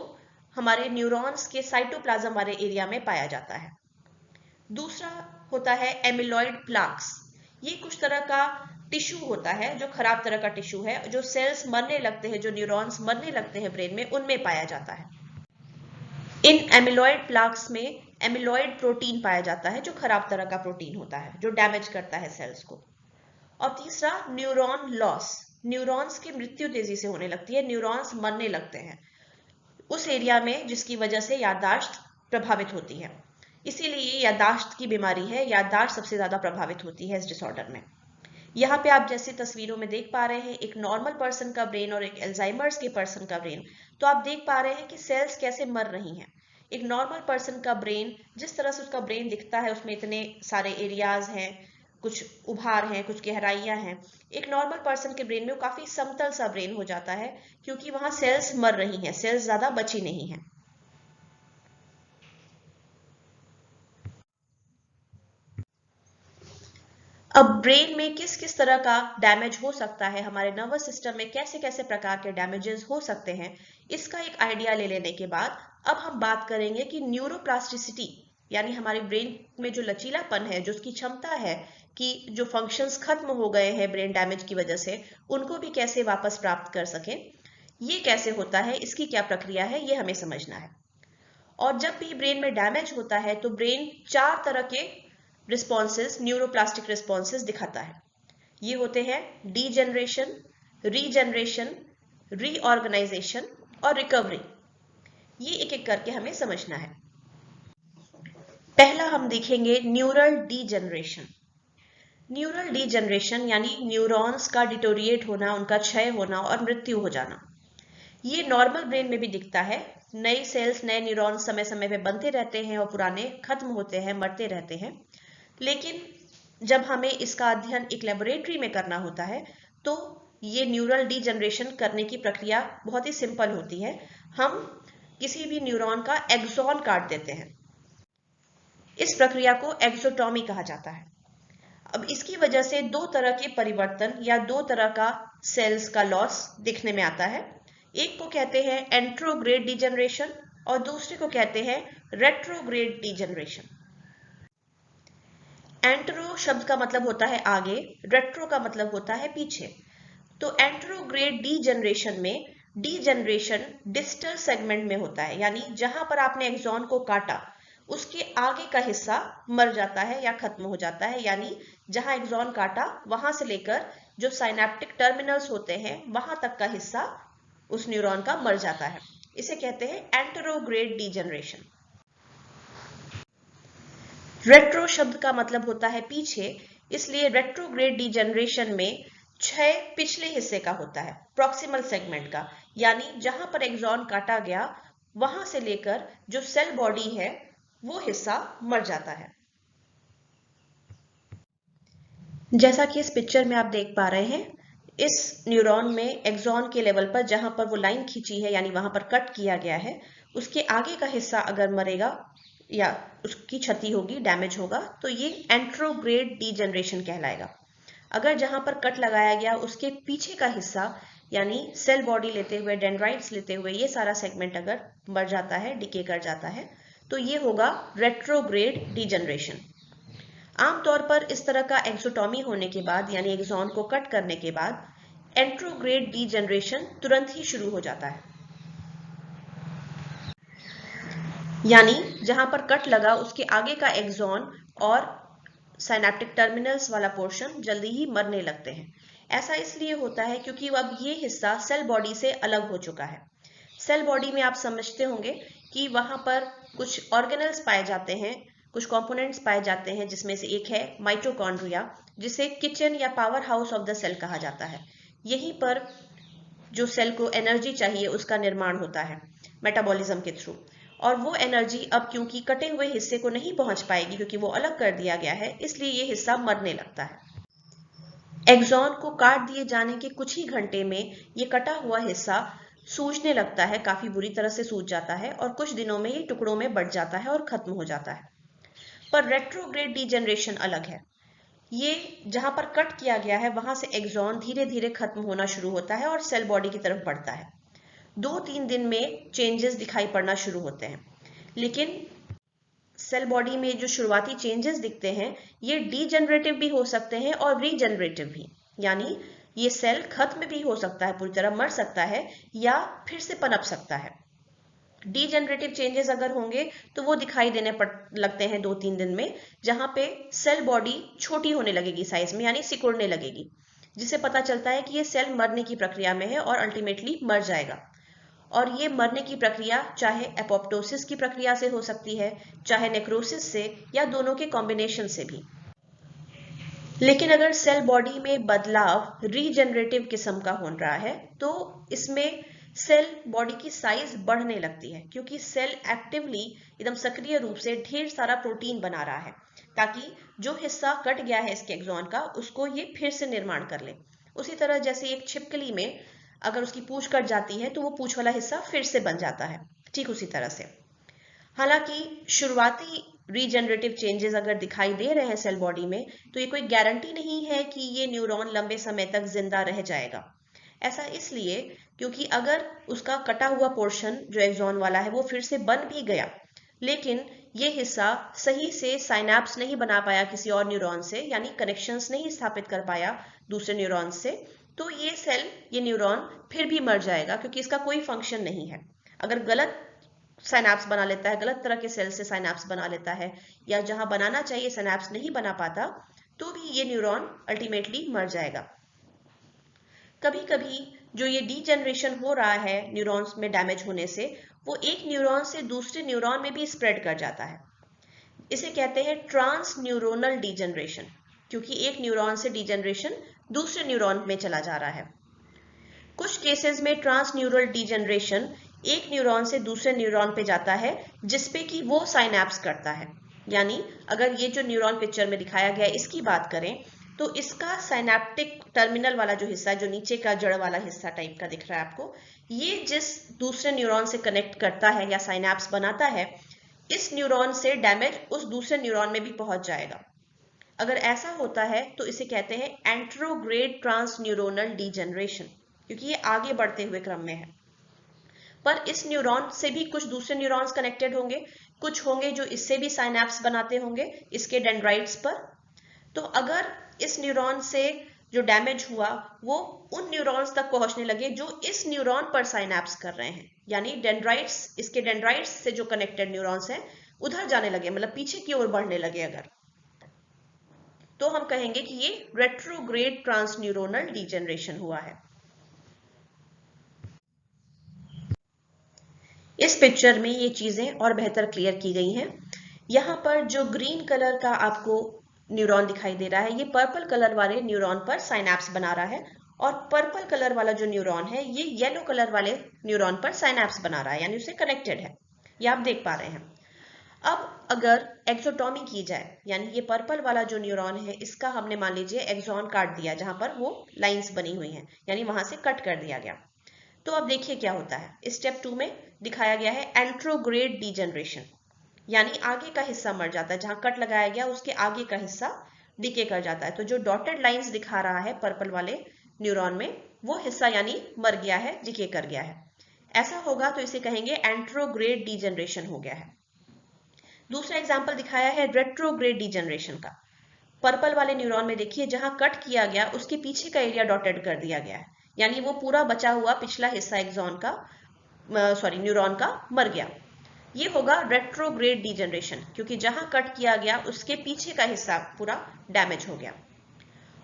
हमारे न्यूरॉन्स के साइटोप्लाज्म वाले एरिया में पाया जाता है। दूसरा होता है एमिलॉइड प्लाक्स। ये कुछ तरह का टिश्यू होता है, जो खराब तरह का टिश्यू है, जो सेल्स मरने लगते हैं, जो न्यूरॉन्स मरने लगते हैं ब्रेन में, उनमें पाया जाता है। इन एमिलॉइड प्लाक्स में एमिलॉइड प्रोटीन पाया जाता है, जो खराब तरह का प्रोटीन होता है, जो डैमेज करता है सेल्स को। और तीसरा न्यूरॉन लॉस। न्यूरॉन्स की मृत्यु तेजी से होने लगती है, न्यूरॉन्स मरने लगते हैं उस एरिया में, जिसकी वजह से याददाश्त प्रभावित होती है। इसीलिए याददाश्त की बीमारी है, याददाश्त सबसे ज्यादा प्रभावित होती है इस डिसऑर्डर में। यहाँ पे आप जैसे तस्वीरों में देख पा रहे हैं एक नॉर्मल पर्सन का ब्रेन और एक अल्जाइमर्स के पर्सन का ब्रेन, तो आप देख पा रहे हैं कि सेल्स कैसे मर रही हैं। एक नॉर्मल पर्सन का ब्रेन, जिस तरह से उसका ब्रेन दिखता है, उसमें इतने सारे एरियाज हैं, कुछ उभार हैं, कुछ गहराइयां हैं। एक नॉर्मल पर्सन के ब्रेन में वो काफी समतल सा ब्रेन हो जाता है, क्योंकि वहां सेल्स मर रही हैं, सेल्स ज्यादा बची नहीं है। अब ब्रेन में किस किस तरह का डैमेज हो सकता है, हमारे नर्वस सिस्टम में कैसे कैसे प्रकार के डैमेजेस हो सकते हैं, इसका एक आइडिया ले लेने के बाद अब हम बात करेंगे कि न्यूरोप्लास्टिसिटी, यानी हमारे ब्रेन में जो लचीलापन है, जो उसकी क्षमता है कि जो फंक्शंस खत्म हो गए हैं ब्रेन डैमेज की वजह से, उनको भी कैसे वापस प्राप्त कर सकें। ये कैसे होता है, इसकी क्या प्रक्रिया है, ये हमें समझना है। और जब भी ब्रेन में डैमेज होता है तो ब्रेन 4 तरह के रिस्पॉन्सेज, न्यूरोप्लास्टिक रिस्पॉन्सेज दिखाता है। ये होते हैं डीजेनरेशन, रीजेनरेशन, रीऑर्गेनाइजेशन और रिकवरी। ये एक एक करके हमें समझना है। पहला हम देखेंगे न्यूरल डीजेनरेशन। न्यूरल डीजेनरेशन यानी न्यूरॉन्स का डिटोरिएट होना, उनका क्षय होना और मृत्यु हो जाना। ये नॉर्मल ब्रेन में भी दिखता है। नए सेल्स, नए न्यूरॉन्स समय समय पे बनते रहते हैं और पुराने खत्म होते हैं, मरते रहते हैं। लेकिन जब हमें इसका अध्ययन एक लेबोरेटरी में करना होता है तो ये न्यूरल डीजनरेशन करने की प्रक्रिया बहुत ही सिंपल होती है। हम किसी भी न्यूरॉन का एक्सॉन काट देते हैं। इस प्रक्रिया को एक्सोटॉमी कहा जाता है। अब इसकी वजह से दो तरह के परिवर्तन या दो तरह का सेल्स का लॉस दिखने में आता है। एक को कहते हैं एंट्रोग्रेड डीजनरेशन और दूसरे को कहते हैं रेट्रोग्रेड डीजनरेशन। एंट्रो शब्द का मतलब होता है आगे, रेट्रो का मतलब होता है पीछे। तो एंट्रोग्रेड डीजनरेशन में डीजनरेशन डिस्टल सेगमेंट में होता है, यानी जहां पर आपने एक्सॉन को काटा उसके आगे का हिस्सा मर जाता है या खत्म हो जाता है, यानी जहां एक्सॉन काटा वहां से लेकर जो साइनेप्टिक टर्मिनल्स होते हैं वहां तक का हिस्सा उस न्यूरॉन का मर जाता है। इसे कहते हैं एंटेरोग्रेड डीजनरेशन। रेट्रो शब्द का मतलब होता है पीछे, इसलिए रेट्रोग्रेड डीजनरेशन में क्षय पिछले हिस्से का होता है, प्रॉक्सिमल सेगमेंट का, यानी जहां पर एक्सॉन काटा गया वहां से लेकर जो सेल बॉडी है वो हिस्सा मर जाता है। जैसा कि इस पिक्चर में आप देख पा रहे हैं, इस न्यूरॉन में एक्सॉन के लेवल पर जहां पर वो लाइन खींची है यानी वहां पर कट किया गया है, उसके आगे का हिस्सा अगर मरेगा या उसकी क्षति होगी, डैमेज होगा, तो ये एंट्रोग्रेड डीजनरेशन कहलाएगा। अगर जहां पर कट लगाया गया उसके पीछे का हिस्सा यानी सेल बॉडी लेते हुए, डेंड्राइट्स लेते हुए ये सारा सेगमेंट अगर मर जाता है, डिके कर जाता है, तो ये होगा रेट्रोग्रेड डीजनरेशन। आमतौर पर इस तरह का एक्सोटॉमी होने के बाद यानी एक्सॉन को कट करने के बाद एंट्रोग्रेड डीजनरेशन तुरंत ही शुरू हो जाता है, यानी जहां पर कट लगा उसके आगे का एक्सॉन और साइनेप्टिक टर्मिनल्स वाला पोर्शन जल्दी ही मरने लगते हैं। ऐसा इसलिए होता है क्योंकि अब ये हिस्सा सेल बॉडी से अलग हो चुका है। सेल बॉडी में आप समझते होंगे कि वहां पर कुछ ऑर्गेनल्स पाए जाते हैं, कुछ कंपोनेंट्स पाए जाते हैं, जिसमें से एक है माइटोकॉन्ड्रिया, जिसे किचन या powerhouse of the cell कहा जाता है। यहीं पर जो सेल को एनर्जी चाहिए उसका निर्माण होता है मेटाबॉलिज्म के थ्रू, और वो एनर्जी अब क्योंकि कटे हुए हिस्से को नहीं पहुंच पाएगी क्योंकि वो अलग कर दिया गया है, इसलिए ये हिस्सा मरने लगता है। एक्सॉन को काट दिए जाने के कुछ ही घंटे में ये कटा हुआ हिस्सा सूजने लगता है, काफी बुरी तरह से सूज जाता है, और कुछ दिनों में ये टुकड़ों में बढ़ जाता है और खत्म हो जाता है। पर रेट्रोग्रेड डीजनरेशन अलग है। ये जहां पर कट किया गया है वहां से एक्सॉन धीरे धीरे खत्म होना शुरू होता है और सेल बॉडी की तरफ बढ़ता है। 2-3 दिन में चेंजेस दिखाई पड़ना शुरू होते हैं, लेकिन सेल बॉडी में जो शुरुआती चेंजेस दिखते हैं ये डीजनरेटिव भी हो सकते हैं और रीजनरेटिव भी, यानी ये सेल खत्म भी हो सकता है, पूरी तरह मर सकता है या फिर से पनप सकता है। डीजनरेटिव चेंजेस अगर होंगे तो वो दिखाई देने लगते हैं 2-3 दिन में, जहां पे सेल बॉडी छोटी होने लगेगी साइज में, यानी सिकुड़ने लगेगी, जिससे पता चलता है कि ये सेल मरने की प्रक्रिया में है और अल्टीमेटली मर जाएगा। और ये मरने की प्रक्रिया चाहे एपोप्टोसिस की प्रक्रिया से हो सकती है, चाहे नेक्रोसिस से, या दोनों के कॉम्बिनेशन से भी। लेकिन अगर सेल बॉडी में बदलाव रीजनरेटिव किस्म का हो रहा है तो इसमें सेल बॉडी की साइज बढ़ने लगती है, क्योंकि सेल एक्टिवली एकदम सक्रिय रूप से ढेर सारा प्रोटीन बना रहा है ताकि जो हिस्सा कट गया है इसके एक्सॉन का उसको ये फिर से निर्माण कर ले। उसी तरह जैसे एक छिपकली में अगर उसकी पूंछ कट जाती है तो वो पूंछ वाला हिस्सा फिर से बन जाता है, ठीक उसी तरह से। हालांकि शुरुआती रीजनरेटिव चेंजेस अगर दिखाई दे रहे हैं सेल बॉडी में तो ये कोई गारंटी नहीं है कि ये न्यूरॉन लंबे समय तक जिंदा रह जाएगा। ऐसा इसलिए क्योंकि अगर उसका कटा हुआ पोर्शन जो एक्सॉन वाला है वो फिर से बन भी गया, लेकिन ये हिस्सा सही से साइनैप्स नहीं बना पाया किसी और न्यूरॉन से, यानी कनेक्शंस नहीं स्थापित कर पाया दूसरे न्यूरॉन से, तो ये सेल, ये न्यूरॉन फिर भी मर जाएगा क्योंकि इसका कोई फंक्शन नहीं है। अगर गलत साइनैप्स बना लेता है, गलत तरह के सेल से साइनैप्स बना लेता है, या जहां बनाना चाहिए साइनैप्स नहीं बना पाता, तो भी ये न्यूरॉन अल्टीमेटली मर जाएगा। कभी कभी जो ये डीजनरेशन हो रहा है न्यूरॉन्स में डैमेज होने से, वो एक न्यूरॉन से दूसरे न्यूरॉन में भी स्प्रेड कर जाता है। इसे कहते हैं ट्रांस न्यूरोनल डीजनरेशन, क्योंकि एक न्यूरॉन से डीजनरेशन दूसरे न्यूरॉन में चला जा रहा है। कुछ केसेस में ट्रांस न्यूरल डीजनरेशन एक न्यूरॉन से दूसरे न्यूरॉन पे जाता है जिसपे कि वो साइनैप्स करता है। यानी अगर ये जो न्यूरॉन पिक्चर में दिखाया गया है इसकी बात करें तो इसका साइनेप्टिक टर्मिनल वाला जो हिस्सा, जो नीचे का जड़ वाला हिस्सा टाइप का दिख रहा है आपको, ये जिस दूसरे न्यूरॉन से कनेक्ट करता है या साइनैप्स बनाता है, इस न्यूरॉन से डैमेज उस दूसरे न्यूरॉन में भी पहुंच जाएगा। अगर ऐसा होता है तो इसे कहते हैं एंट्रोग्रेड ट्रांसन्यूरोनल डीजनरेशन, क्योंकि ये आगे बढ़ते हुए क्रम में है। पर इस न्यूरॉन से भी कुछ दूसरे न्यूरॉन्स कनेक्टेड होंगे, कुछ होंगे जो इससे भी साइनैप्स बनाते होंगे इसके डेंड्राइट्स पर। तो अगर इस न्यूरॉन से जो डैमेज हुआ वो उन न्यूरॉन्स तक पहुंचने लगे जो इस न्यूरॉन पर साइनैप्स कर रहे हैं, यानी डेंड्राइट्स, इसके डेंड्राइट्स से जो कनेक्टेड न्यूरॉन्स हैं उधर जाने लगे, मतलब पीछे की ओर बढ़ने लगे अगर, तो हम कहेंगे कि ये रेट्रोग्रेड ट्रांसन्यूरोनल डीजनरेशन हुआ है। इस पिक्चर में ये चीजें और बेहतर क्लियर की गई हैं। यहाँ पर जो ग्रीन कलर का आपको न्यूरॉन दिखाई दे रहा है, ये पर्पल कलर वाले न्यूरॉन पर साइनैप्स बना रहा है, और पर्पल कलर वाला जो न्यूरॉन है ये येलो कलर वाले न्यूरॉन पर साइनैप्स बना रहा है, यानी उससे कनेक्टेड है। ये आप देख पा रहे हैं। अब अगर एक्सोटॉमी की जाए, यानी ये पर्पल वाला जो न्यूरॉन है इसका हमने मान लीजिए एक्सॉन काट दिया, जहां पर वो लाइंस बनी हुई हैं, यानी वहां से कट कर दिया गया, तो अब देखिए क्या होता है। स्टेप 2 में दिखाया गया है एंट्रोग्रेड डीजनरेशन, यानी आगे का हिस्सा मर जाता है, जहां कट लगाया गया उसके आगे का हिस्सा डिके कर जाता है। तो जो डॉटेड लाइंस दिखा रहा है पर्पल वाले न्यूरॉन में, वो हिस्सा यानी मर गया है, डिके कर गया है। ऐसा होगा तो इसे कहेंगे एंट्रोग्रेड डीजनरेशन हो गया है। दूसरा एग्जाम्पल दिखाया है रेट्रोग्रेड डीजनरेशन का। पर्पल वाले न्यूरॉन में देखिए जहां कट किया गया उसके पीछे का एरिया डॉटेड कर दिया गया है, यानी वो पूरा बचा हुआ पिछला हिस्सा एक्सॉन का, न्यूरॉन का मर गया। ये होगा रेट्रोग्रेड डीजनरेशन, क्योंकि जहां कट किया गया उसके पीछे का हिस्सा पूरा डैमेज हो गया।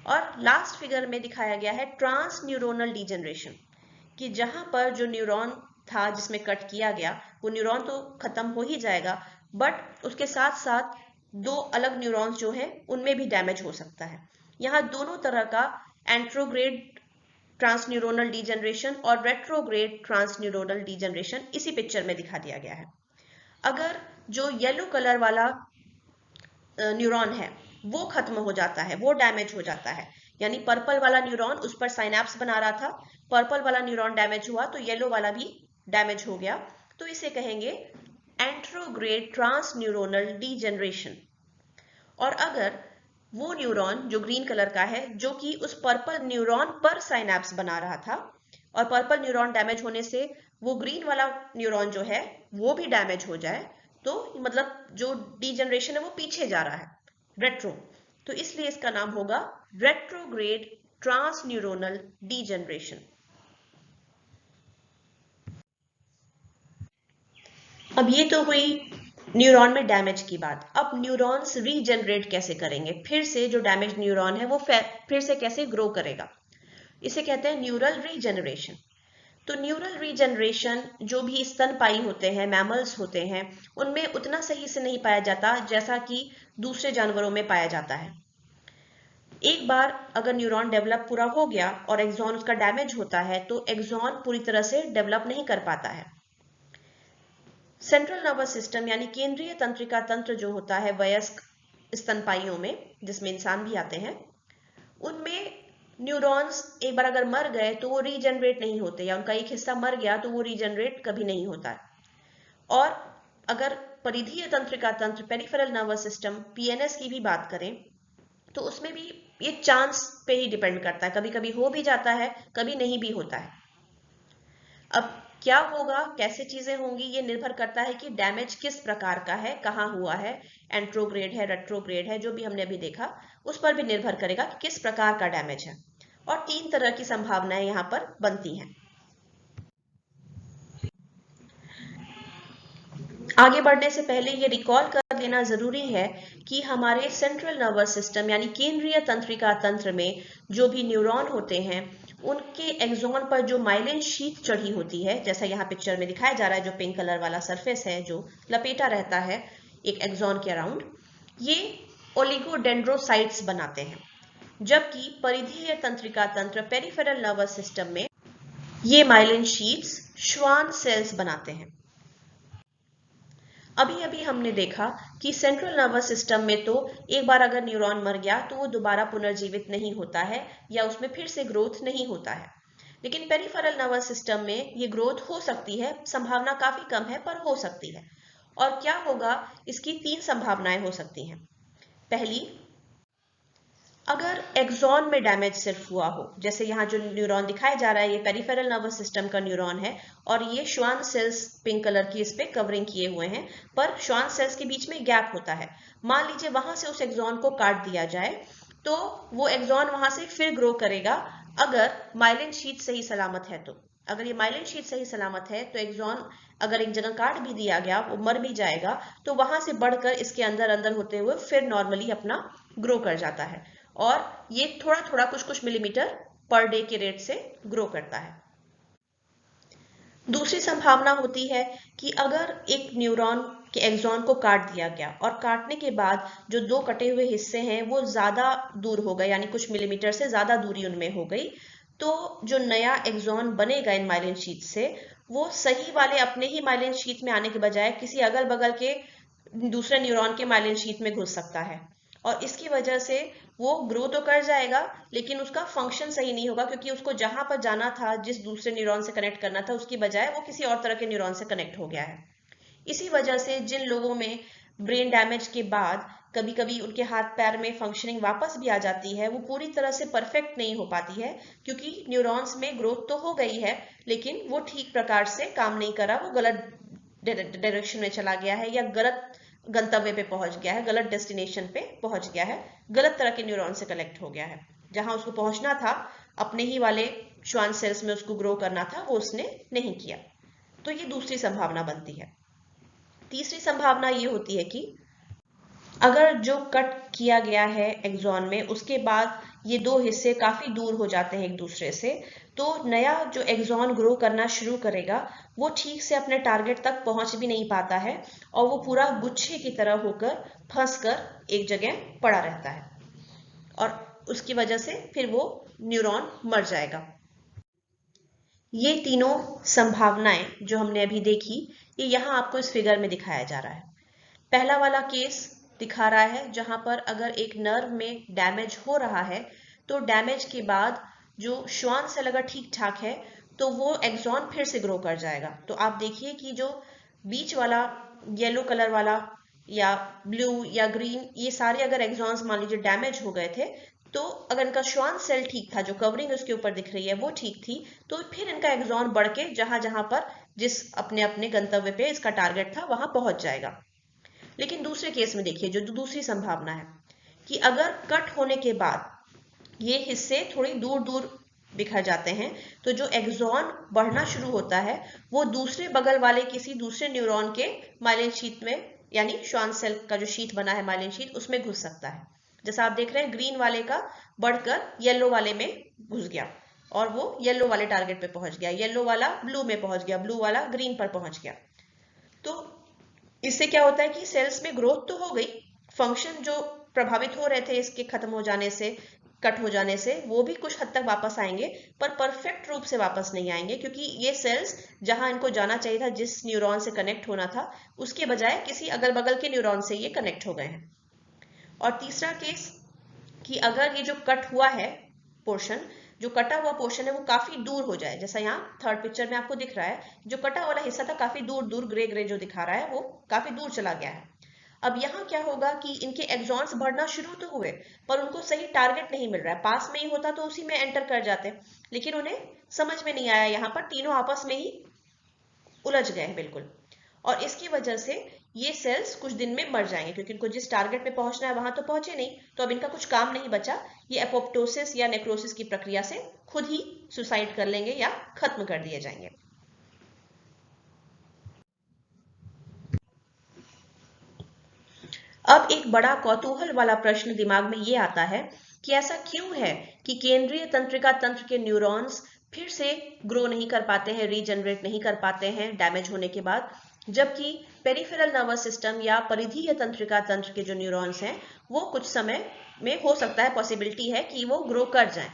और लास्ट फिगर में दिखाया गया है ट्रांस न्यूरोनल डीजनरेशन, कि जहां पर जो न्यूरॉन था जिसमें कट किया गया वो न्यूरॉन तो खत्म हो ही जाएगा, बट उसके साथ साथ दो अलग न्यूरॉन्स जो हैं उनमें भी डैमेज हो सकता है। यहाँ दोनों तरह का एंट्रोग्रेड ट्रांसन्यूरोनल डीजनरेशन और रेट्रोग्रेड ट्रांसन्यूरोनल डीजनरेशन इसी पिक्चर में दिखा दिया गया है। अगर जो येलो कलर वाला न्यूरॉन है वो खत्म हो जाता है, वो डैमेज हो जाता है, यानी पर्पल वाला न्यूरॉन उस पर साइनैप्स बना रहा था, पर्पल वाला न्यूरॉन डैमेज हुआ तो येलो वाला भी डैमेज हो गया, तो इसे कहेंगे एंट्रोग्रेड ट्रांसन्यूरोनल डीजनरेशन। और अगर वो न्यूरॉन जो ग्रीन कलर का है, जो कि उस पर्पल न्यूरॉन पर साइनैप्स बना रहा था, और पर्पल न्यूरॉन डैमेज होने से वो ग्रीन वाला न्यूरॉन जो है वो भी डैमेज हो जाए, तो मतलब जो डीजनरेशन है वो पीछे जा रहा है, रेट्रो, तो इसलिए इसका नाम होगा रेट्रोग्रेड ट्रांसन्यूरोनल डीजनरेशन। अब ये तो हुई न्यूरॉन में डैमेज की बात। अब न्यूरॉन्स रीजनरेट कैसे करेंगे, फिर से जो डैमेज न्यूरॉन है वो फिर से कैसे ग्रो करेगा, इसे कहते हैं न्यूरल रीजनरेशन। तो न्यूरल रीजनरेशन जो भी स्तनपायी होते हैं, मैमल्स होते हैं, उनमें उतना सही से नहीं पाया जाता जैसा कि दूसरे जानवरों में पाया जाता है। एक बार अगर न्यूरॉन डेवलप पूरा हो गया और एक्सॉन उसका डैमेज होता है तो एक्सॉन पूरी तरह से डेवलप नहीं कर पाता है। सेंट्रल नर्वस सिस्टम यानी केंद्रीय तंत्रिका तंत्र जो होता है वयस्क स्तनपाइयों में, जिसमें इंसान भी आते हैं, उनमें न्यूरॉन्स एक बार अगर मर गए तो वो रीजनरेट नहीं होते, या उनका एक हिस्सा मर गया तो वो रीजनरेट कभी नहीं होता है। और अगर परिधीय तंत्रिका तंत्र पेरिफेरल नर्वस सिस्टम पीएनएस की भी बात करें तो उसमें भी ये चांस पे ही डिपेंड करता है, कभी कभी हो भी जाता है, कभी नहीं भी होता है। अब क्या होगा, कैसे चीजें होंगी, ये निर्भर करता है कि डैमेज किस प्रकार का है, कहाँ हुआ है, एंट्रोग्रेड है, रेट्रोग्रेड है, जो भी हमने अभी देखा उस पर भी निर्भर करेगा कि किस प्रकार का डैमेज है। और 3 तरह की संभावनाएं यहाँ पर बनती हैं। आगे बढ़ने से पहले ये रिकॉल कर देना जरूरी है कि हमारे सेंट्रल नर्वस सिस्टम यानी केंद्रीय तंत्रिका तंत्र में जो भी न्यूरॉन होते हैं उनके एक्सॉन पर जो माइलिन शीट चढ़ी होती है, जैसा यहाँ पिक्चर में दिखाया जा रहा है, जो पिंक कलर वाला सरफेस है जो लपेटा रहता है एक एक्सॉन के अराउंड, ये ओलिगोडेंड्रोसाइट्स बनाते हैं, जबकि परिधीय तंत्रिका तंत्र पेरिफेरल नर्वस सिस्टम में ये माइलिन शीट्स श्वान सेल्स बनाते हैं। अभी अभी हमने देखा कि सेंट्रल नर्वस सिस्टम में तो एक बार अगर न्यूरॉन मर गया तो वो दोबारा पुनर्जीवित नहीं होता है या उसमें फिर से ग्रोथ नहीं होता है। लेकिन पेरिफेरल नर्वस सिस्टम में ये ग्रोथ हो सकती है, संभावना काफी कम है पर हो सकती है। और क्या होगा, इसकी 3 संभावनाएं हो सकती हैं। पहली, अगर एक्सॉन में डैमेज सिर्फ हुआ हो, जैसे यहाँ जो न्यूरॉन दिखाया जा रहा है ये पेरिफेरल नर्वस सिस्टम का न्यूरॉन है और ये श्वान सेल्स पिंक कलर की इस पे कवरिंग किए हुए हैं, पर श्वान सेल्स के बीच में गैप होता है। मान लीजिए वहां से उस एक्सॉन को काट दिया जाए तो वो एक्सॉन वहां से फिर ग्रो करेगा अगर माइलिन शीथ सही सलामत है। तो अगर ये माइलिन शीथ सही सलामत है तो एक्सॉन अगर एक जगह काट भी दिया गया, वो मर भी जाएगा, तो वहां से बढ़कर इसके अंदर अंदर होते हुए फिर नॉर्मली अपना ग्रो कर जाता है और ये थोड़ा थोड़ा कुछ कुछ मिलीमीटर पर डे के रेट से ग्रो करता है। दूसरी संभावना होती है कि अगर एक न्यूरॉन के एक्सॉन को काट दिया गया और काटने के बाद जो 2 कटे हुए हिस्से हैं वो ज्यादा दूर हो गए, यानी कुछ मिलीमीटर से ज्यादा दूरी उनमें हो गई, तो जो नया एक्सॉन बनेगा इन माइलिन शीथ से, वो सही वाले अपने ही माइलिन शीथ में आने के बजाय किसी अगल बगल के दूसरे न्यूरॉन के माइलिन शीथ में घुस सकता है। और इसकी वजह से वो ग्रो तो कर जाएगा लेकिन उसका फंक्शन सही नहीं होगा, क्योंकि उसको जहां पर जाना था, जिस दूसरे न्यूरॉन से कनेक्ट करना था, उसकी बजाय वो किसी और तरह के न्यूरॉन से कनेक्ट हो गया है। इसी वजह से जिन लोगों में ब्रेन डैमेज के बाद कभी कभी उनके हाथ पैर में फंक्शनिंग वापस भी आ जाती है, वो पूरी तरह से परफेक्ट नहीं हो पाती है, क्योंकि न्यूरॉन्स में ग्रोथ तो हो गई है लेकिन वो ठीक प्रकार से काम नहीं करा, वो गलत डायरेक्शन में चला गया है या गलत गंतव्य पे पहुंच गया है, गलत डेस्टिनेशन पे पहुंच गया है, गलत तरह के न्यूरॉन से कलेक्ट हो गया है। जहां उसको पहुंचना था, अपने ही वाले श्वान सेल्स में उसको ग्रो करना था, वो उसने नहीं किया। तो ये दूसरी संभावना बनती है। तीसरी संभावना ये होती है कि अगर जो कट किया गया है एक्सॉन में उसके बाद ये 2 हिस्से काफी दूर हो जाते हैं एक दूसरे से, तो नया जो एक्सॉन ग्रो करना शुरू करेगा वो ठीक से अपने टारगेट तक पहुंच भी नहीं पाता है और वो पूरा गुच्छे की तरह होकर फंस कर एक जगह पड़ा रहता है और उसकी वजह से फिर वो न्यूरॉन मर जाएगा। ये तीनों संभावनाएं जो हमने अभी देखी, ये यहाँ आपको इस फिगर में दिखाया जा रहा है। पहला वाला केस दिखा रहा है जहां पर अगर एक नर्व में डैमेज हो रहा है तो डैमेज के बाद जो श्वान सेल अगर ठीक ठाक है तो वो एक्सॉन फिर से ग्रो कर जाएगा। तो आप देखिए कि जो बीच वाला येलो कलर वाला या ब्लू या ग्रीन, ये सारे अगर एक्सॉन्स मान लीजिए डैमेज हो गए थे, तो अगर इनका श्वान सेल ठीक था, जो कवरिंग उसके ऊपर दिख रही है वो ठीक थी, तो फिर इनका एक्सॉन बढ़ के जहां जहां पर जिस अपने अपने गंतव्य पे इसका टारगेट था वहां पहुंच जाएगा। लेकिन दूसरे केस में देखिए, जो दूसरी संभावना है कि अगर कट होने के बाद ये हिस्से थोड़ी दूर दूर बिखर जाते हैं, तो जो एक्सॉन बढ़ना शुरू होता है वो दूसरे बगल वाले किसी दूसरे न्यूरॉन के माइलिन शीथ में, यानी श्वान सेल का जो शीथ बना है माइलिन शीथ, उसमें घुस सकता है। जैसा आप देख रहे हैं, ग्रीन वाले का बढ़कर येलो वाले में घुस गया और वो येलो वाले टारगेट पे पहुंच गया, येलो वाला ब्लू में पहुंच गया, ब्लू वाला ग्रीन पर पहुंच गया। तो इससे क्या होता है कि सेल्स में ग्रोथ तो हो गई, फंक्शन जो प्रभावित हो रहे थे इसके खत्म हो जाने से, कट हो जाने से, वो भी कुछ हद तक वापस आएंगे, पर परफेक्ट रूप से वापस नहीं आएंगे, क्योंकि ये सेल्स जहां इनको जाना चाहिए था, जिस न्यूरॉन से कनेक्ट होना था, उसके बजाय किसी अगल बगल के न्यूरॉन से ये कनेक्ट हो गए हैं। और तीसरा केस कि अगर ये जो कट हुआ है पोर्शन, जो कटा हुआ पोर्शन है वो काफी दूर हो जाए, जैसा यहाँ थर्ड पिक्चर में आपको दिख रहा है, जो कटा वाला हिस्सा था काफी दूर दूर, ग्रे ग्रे जो दिखा रहा है वो काफी दूर चला गया है। अब यहाँ क्या होगा कि इनके एक्सॉन्स बढ़ना शुरू तो हुए पर उनको सही टारगेट नहीं मिल रहा है, पास में ही होता तो उसी में एंटर कर जाते, लेकिन उन्हें समझ में नहीं आया, यहाँ पर तीनों आपस में ही उलझ गए हैं बिल्कुल। और इसकी वजह से ये सेल्स कुछ दिन में मर जाएंगे, क्योंकि इनको जिस टारगेट पे पहुंचना है वहां तो पहुंचे नहीं, तो अब इनका कुछ काम नहीं बचा, ये एपोप्टोसिस या नेक्रोसिस की प्रक्रिया से खुद ही सुसाइड कर लेंगे या खत्म कर दिए जाएंगे। अब एक बड़ा कौतूहल वाला प्रश्न दिमाग में ये आता है कि ऐसा क्यों है कि केंद्रीय तंत्रिका तंत्र के न्यूरॉन्स फिर से ग्रो नहीं कर पाते हैं, रीजनरेट नहीं कर पाते हैं डैमेज होने के बाद, जबकि पेरिफेरल नर्वस सिस्टम या परिधीय तंत्रिका तंत्र के जो न्यूरॉन्स हैं वो कुछ समय में हो सकता है, पॉसिबिलिटी है कि वो ग्रो कर जाएं।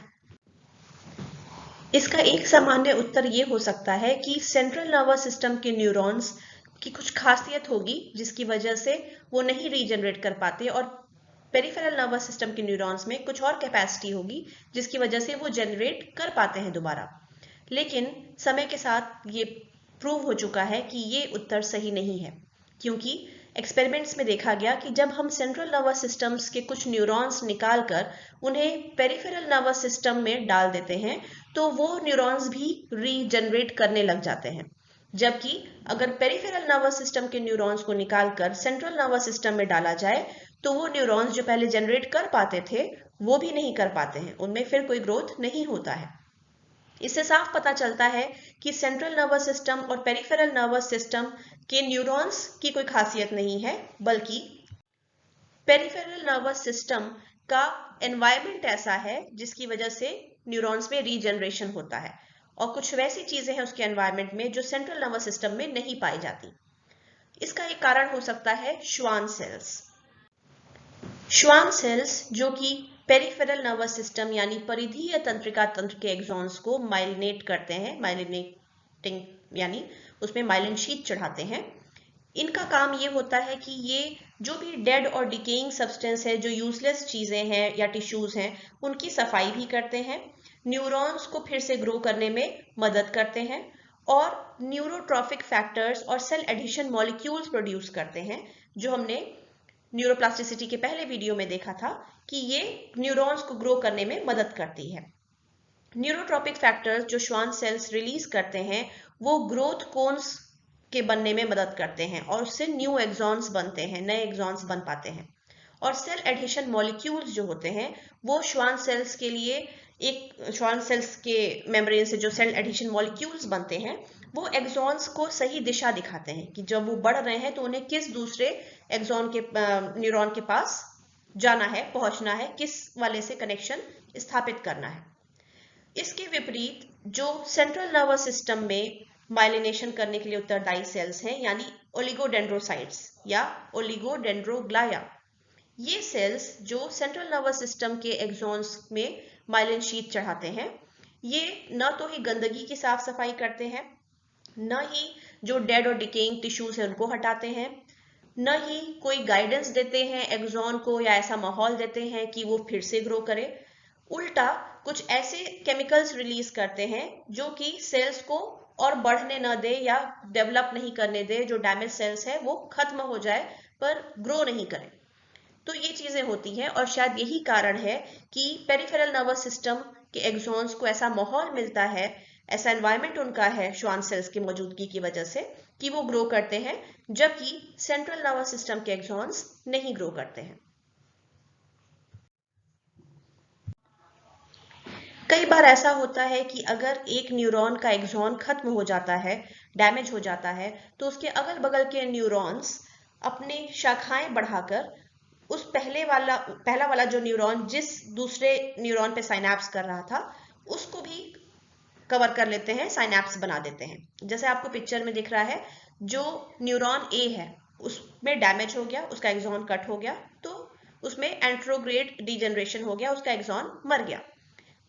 इसका एक सामान्य उत्तर ये हो सकता है कि सेंट्रल नर्वस सिस्टम के न्यूरॉन्स की कुछ खासियत होगी जिसकी वजह से वो नहीं रीजनरेट कर पाते, और पेरिफेरल नर्वस सिस्टम के न्यूरॉन्स में कुछ और कैपेसिटी होगी जिसकी वजह से वो जनरेट कर पाते हैं दोबारा। लेकिन समय के साथ ये प्रूव हो चुका है कि ये उत्तर सही नहीं है, क्योंकि एक्सपेरिमेंट्स में देखा गया कि जब हम सेंट्रल नर्वस सिस्टम्स के कुछ न्यूरॉन्स निकाल कर उन्हें पेरिफेरल नर्वस सिस्टम में डाल देते हैं तो वो न्यूरॉन्स भी रीजनरेट करने लग जाते हैं। जबकि अगर पेरिफेरल नर्वस सिस्टम के न्यूरॉन्स को निकालकर सेंट्रल नर्वस सिस्टम में डाला जाए तो वो न्यूरॉन्स जो पहले जनरेट कर पाते थे वो भी नहीं कर पाते हैं, उनमें फिर कोई ग्रोथ नहीं होता है। इससे साफ पता चलता है कि सेंट्रल नर्वस सिस्टम और पेरिफेरल नर्वस सिस्टम के न्यूरॉन्स की कोई खासियत नहीं है, बल्कि पेरिफेरल नर्वस सिस्टम का एनवायरनमेंट ऐसा है जिसकी वजह से न्यूरॉन्स में रीजनरेशन होता है, और कुछ वैसी चीजें हैं उसके एनवायरनमेंट में जो सेंट्रल नर्वस सिस्टम में नहीं पाई जाती। इसका एक कारण हो सकता है श्वान सेल्स। श्वान सेल्स जो कि पेरिफेरल नर्वस सिस्टम यानी परिधीय तंत्रिका तंत्र के एक्सॉन्स को माइलिनेट करते हैं, माइलिनेटिंग यानी उसमें माइलिन शीट चढ़ाते हैं। इनका काम ये होता है कि ये जो भी डेड और डिकेइंग सब्सटेंस है, जो यूजलेस चीजें हैं या टिश्यूज हैं, उनकी सफाई भी करते हैं, न्यूरॉन्स को फिर से ग्रो करने में मदद करते हैं, और न्यूरोट्रॉफिक फैक्टर्स और सेल एडिशन मॉलिक्यूल्स प्रोड्यूस करते हैं, जो हमने न्यूरोप्लास्टिसिटी के पहले वीडियो में देखा था कि ये न्यूरॉन्स को ग्रो करने में मदद करती है। न्यूरोट्रॉपिक फैक्टर्स जो श्वान सेल्स रिलीज करते हैं वो ग्रोथ कोन्स के बनने में मदद करते हैं, और उससे न्यू एक्सॉन्स बनते हैं, नए एक्सॉन्स बन पाते हैं। और सेल एडिशन मॉलिक्यूल्स जो होते हैं वो श्वान सेल्स के लिए, एक श्वान सेल्स के मेम्ब्रेन से जो सेल एडिशन मॉलिक्यूल्स बनते हैं वो एक्सॉन्स को सही दिशा दिखाते हैं कि जब वो बढ़ रहे हैं तो उन्हें किस दूसरे एक्सॉन के न्यूरॉन के पास जाना है, पहुंचना है, किस वाले से कनेक्शन स्थापित करना है। इसके विपरीत जो सेंट्रल नर्वस सिस्टम में माइलिनेशन करने के लिए उत्तरदायी सेल्स हैं यानी ओलिगोडेंड्रोसाइट्स या ओलिगोडेंड्रोग्लाया, ये सेल्स जो सेंट्रल नर्वस सिस्टम के एक्सॉन्स में माइलिन शीट चढ़ाते हैं, ये न तो ही गंदगी की साफ सफाई करते हैं, न ही जो डेड और डिकेइंग टिश्यूज है उनको हटाते हैं, न ही कोई गाइडेंस देते हैं एक्सॉन को या ऐसा माहौल देते हैं कि वो फिर से ग्रो करे। उल्टा कुछ ऐसे केमिकल्स रिलीज करते हैं जो कि सेल्स को और बढ़ने न दे या डेवलप नहीं करने दे, जो डैमेज सेल्स है वो खत्म हो जाए पर ग्रो नहीं करे। तो ये चीजें होती हैं, और शायद यही कारण है कि पेरिफेरल नर्वस सिस्टम के एक्सॉन्स को ऐसा माहौल मिलता है, ऐसा एनवायरनमेंट उनका है श्वान सेल्स की मौजूदगी की वजह से कि वो ग्रो करते हैं, जबकि सेंट्रल नर्वस सिस्टम के एक्सॉन्स नहीं ग्रो करते हैं। कई बार ऐसा होता है कि अगर एक न्यूरॉन का एक्सॉन खत्म हो जाता है, डैमेज हो जाता है, तो उसके अगल बगल के न्यूरॉन्स अपने शाखाएं बढ़ाकर उस पहला वाला जो न्यूरॉन जिस दूसरे न्यूरॉन पे साइनैप्स कर रहा था उसको भी कवर कर लेते हैं, साइनैप्स बना देते हैं। जैसे आपको पिक्चर में दिख रहा है, जो न्यूरॉन ए है उसमें डैमेज हो गया, उसका एक्सॉन कट हो गया, तो उसमें एंट्रोग्रेड डिजेनरेशन हो गया, उसका एक्सॉन मर गया।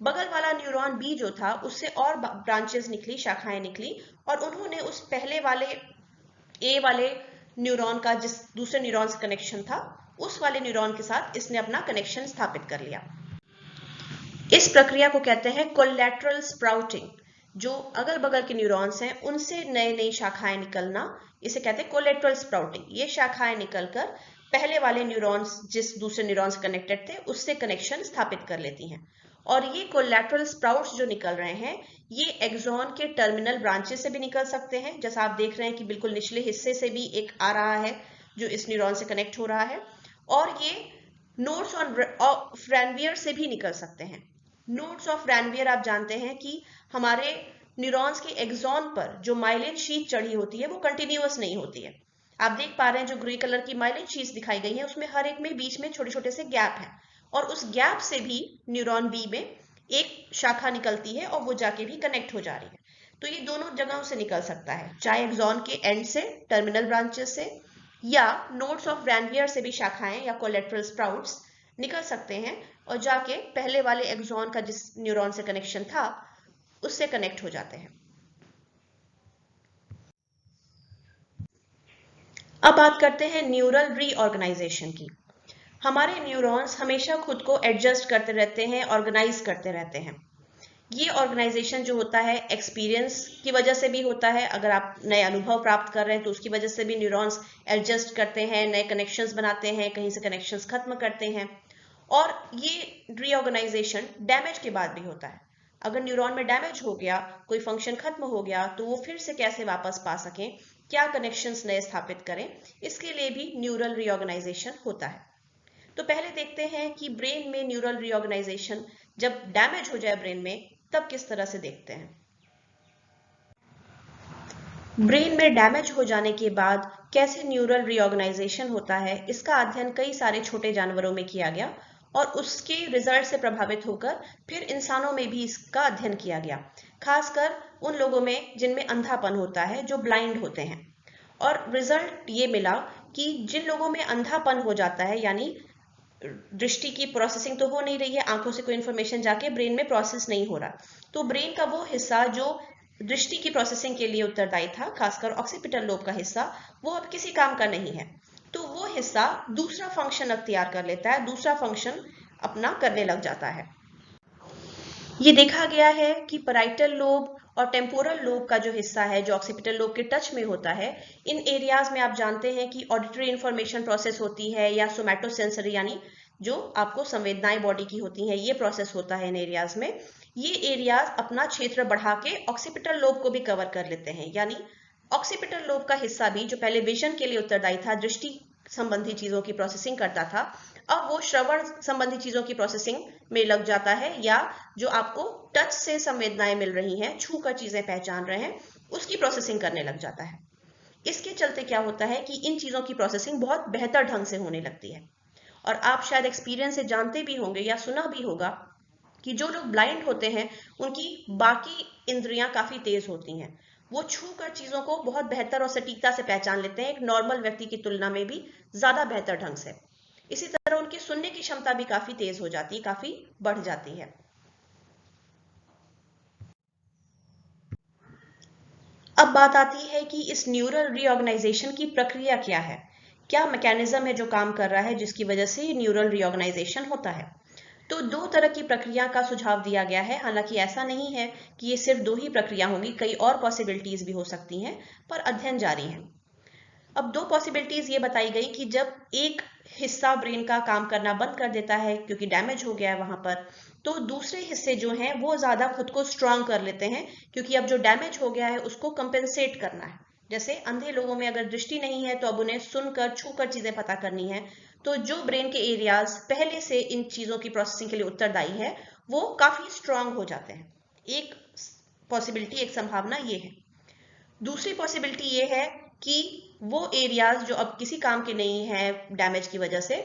बगल वाला न्यूरॉन बी जो था उससे और ब्रांचेस निकली, शाखाएं निकली, और उन्होंने उस पहले वाले ए वाले न्यूरॉन का जिस दूसरे न्यूरॉन से कनेक्शन था उस वाले न्यूरॉन के साथ इसने अपना कनेक्शन स्थापित कर लिया। इस प्रक्रिया को कहते हैं कोलैटरल स्प्राउटिंग। जो अगल बगल के न्यूरॉन्स हैं उनसे नई नई शाखाएं निकलना, इसे कहते हैं कोलैटरल स्प्राउटिंग। ये शाखाएं निकलकर पहले वाले न्यूरॉन्स जिस दूसरे न्यूरॉन से कनेक्टेड थे उससे कनेक्शन स्थापित कर लेती हैं। और ये कोलैटरल स्प्राउट्स जो निकल रहे हैं ये एक्सॉन के टर्मिनल ब्रांचेस से भी निकल सकते हैं, जैसा आप देख रहे हैं कि बिल्कुल निचले हिस्से से भी एक आ रहा है जो इस न्यूरॉन से कनेक्ट हो रहा है, और ये नोड्स ऑफ रैनवियर से भी निकल सकते हैं। नोड्स ऑफ रैनवियर आप जानते हैं कि हमारे न्यूरॉन्स के एक्सॉन पर जो माइलिन शीट चढ़ी होती है वो कंटिन्यूअस नहीं होती है। आप देख पा रहे हैं जो ग्रे कलर की माइलिन शीट्स दिखाई गई हैं उसमें हर एक में बीच में छोटे छोटे से गैप हैं, और उस गैप से भी न्यूरॉन बी में एक शाखा निकलती है और वो जाके भी कनेक्ट हो जा रही है। तो ये दोनों जगहों से निकल सकता है, चाहे एक्सॉन के एंड से, टर्मिनल ब्रांचेस से, या नोड्स ऑफ रैनवियर से भी शाखाएं या कोलैटरल स्प्राउट्स निकल सकते हैं और जाके पहले वाले एक्सॉन का जिस न्यूरॉन से कनेक्शन था उससे कनेक्ट हो जाते हैं। अब बात करते हैं न्यूरल रीऑर्गेनाइजेशन की। हमारे न्यूरॉन्स हमेशा खुद को एडजस्ट करते रहते हैं, ऑर्गेनाइज करते रहते हैं। ये ऑर्गेनाइजेशन जो होता है एक्सपीरियंस की वजह से भी होता है। अगर आप नए अनुभव प्राप्त कर रहे हैं तो उसकी वजह से भी न्यूरॉन्स एडजस्ट करते हैं, नए कनेक्शंस बनाते हैं, कहीं से कनेक्शंस खत्म करते हैं। और ये रीऑर्गेनाइजेशन डैमेज के बाद भी होता है। अगर न्यूरॉन में डैमेज हो गया, कोई फंक्शन खत्म हो गया, तो वो फिर से कैसे वापस पा सकें, क्या कनेक्शंस नए स्थापित करें, इसके लिए भी न्यूरल रीऑर्गेनाइजेशन होता है। तो पहले देखते हैं कि ब्रेन में न्यूरल रीऑर्गेनाइजेशन जब डैमेज हो जाए ब्रेन में, तब किस तरह से देखते हैं। ब्रेन में डैमेज हो जाने के बाद कैसे न्यूरल रीऑर्गेनाइजेशन होता है, इसका अध्ययन कई सारे छोटे जानवरों में किया गया और उसके रिजल्ट से प्रभावित होकर फिर इंसानों में भी इसका अध्ययन किया गया, खासकर उन लोगों में जिनमें अंधापन होता है, जो ब्लाइंड होते हैं। और रिजल्ट ये मिला कि जिन लोगों में अंधापन हो जाता है, यानी दृष्टि की प्रोसेसिंग तो हो नहीं रही है, आंखों से कोई इंफॉर्मेशन जाके ब्रेन में प्रोसेस नहीं हो रहा, तो ब्रेन का वो हिस्सा जो दृष्टि की प्रोसेसिंग के लिए उत्तरदायी था, खासकर ऑक्सीपिटल लोब का हिस्सा, वो अब किसी काम का नहीं है। तो वो हिस्सा दूसरा फंक्शन अख्तियार कर लेता है, दूसरा फंक्शन अपना करने लग जाता है। ये देखा गया है कि पैराइटल लोब और टेम्पोरल लोब का जो हिस्सा है, जो ऑक्सीपिटल लोब के टच में होता है, इन एरियाज में आप जानते हैं कि ऑडिटरी इंफॉर्मेशन प्रोसेस होती है, या सोमैटोसेंसरी यानी जो आपको संवेदनाएं बॉडी की होती हैं, ये प्रोसेस होता है इन एरियाज में। ये एरियाज अपना क्षेत्र बढ़ा के ऑक्सीपिटल लोब को भी कवर कर लेते हैं, यानी ऑक्सीपिटल लोब का हिस्सा भी जो पहले विजन के लिए उत्तरदायी था, दृष्टि संबंधी चीजों की प्रोसेसिंग करता था, अब वो श्रवण संबंधी चीजों की प्रोसेसिंग में लग जाता है, या जो आपको टच से संवेदनाएं मिल रही हैं, छू कर चीजें पहचान रहे हैं, उसकी प्रोसेसिंग करने लग जाता है। इसके चलते क्या होता है कि इन चीजों की प्रोसेसिंग बहुत बेहतर ढंग से होने लगती है। और आप शायद एक्सपीरियंस से जानते भी होंगे या सुना भी होगा कि जो लोग ब्लाइंड होते हैं उनकी बाकी इंद्रियां काफी तेज होती हैं, वो छू कर चीजों को बहुत बेहतर और सटीकता से पहचान लेते हैं, एक नॉर्मल व्यक्ति की तुलना में भी ज्यादा बेहतर ढंग से। इसी तरह उनकी सुनने की क्षमता भी काफी तेज हो जाती है, काफी बढ़ जाती है। अब बात आती है कि इस न्यूरल रीऑर्गेनाइजेशन की प्रक्रिया क्या है, क्या मैकेनिज्म है जो काम कर रहा है जिसकी वजह से ये न्यूरल रीऑर्गेनाइजेशन होता है। तो दो तरह की प्रक्रिया का सुझाव दिया गया है। हालांकि ऐसा नहीं है कि ये सिर्फ दो ही प्रक्रिया होंगी, कई और पॉसिबिलिटीज भी हो सकती हैं, पर अध्ययन जारी है। अब दो पॉसिबिलिटीज ये बताई गई कि जब एक हिस्सा ब्रेन का काम करना बंद कर देता है क्योंकि डैमेज हो गया है वहां पर, तो दूसरे हिस्से जो हैं वो ज्यादा खुद को स्ट्रांग कर लेते हैं, क्योंकि अब जो डैमेज हो गया है उसको कंपेंसेट करना है। जैसे अंधे लोगों में अगर दृष्टि नहीं है तो अब उन्हें सुनकर छूकर चीजें पता करनी है, तो जो ब्रेन के एरियाज पहले से इन चीजों की प्रोसेसिंग के लिए उत्तरदायी है, वो काफी स्ट्रांग हो जाते हैं। एक पॉसिबिलिटी, एक संभावना ये है। दूसरी पॉसिबिलिटी ये है कि वो एरियाज जो अब किसी काम के नहीं है डैमेज की वजह से,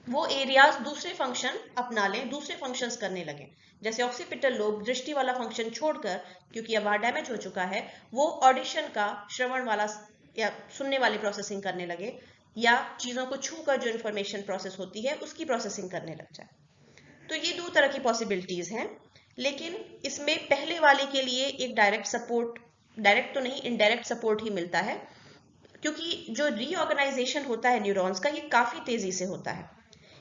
वो एरियाज दूसरे फंक्शन अपना लें, दूसरे फंक्शंस करने लगे। जैसे ऑक्सीपिटल लोब दृष्टि वाला फंक्शन छोड़कर, क्योंकि अब वहां डैमेज हो चुका है, वो ऑडिशन का, श्रवण वाला या सुनने वाली प्रोसेसिंग करने लगे, या चीजों को छू कर जो इंफॉर्मेशन प्रोसेस होती है उसकी प्रोसेसिंग करने लग जाए। तो ये दो तरह की पॉसिबिलिटीज हैं, लेकिन इसमें पहले वाले के लिए एक डायरेक्ट सपोर्ट, डायरेक्ट तो नहीं, इनडायरेक्ट सपोर्ट ही मिलता है, क्योंकि जो रीऑर्गेनाइजेशन होता है न्यूरॉन्स का, ये काफी तेजी से होता है।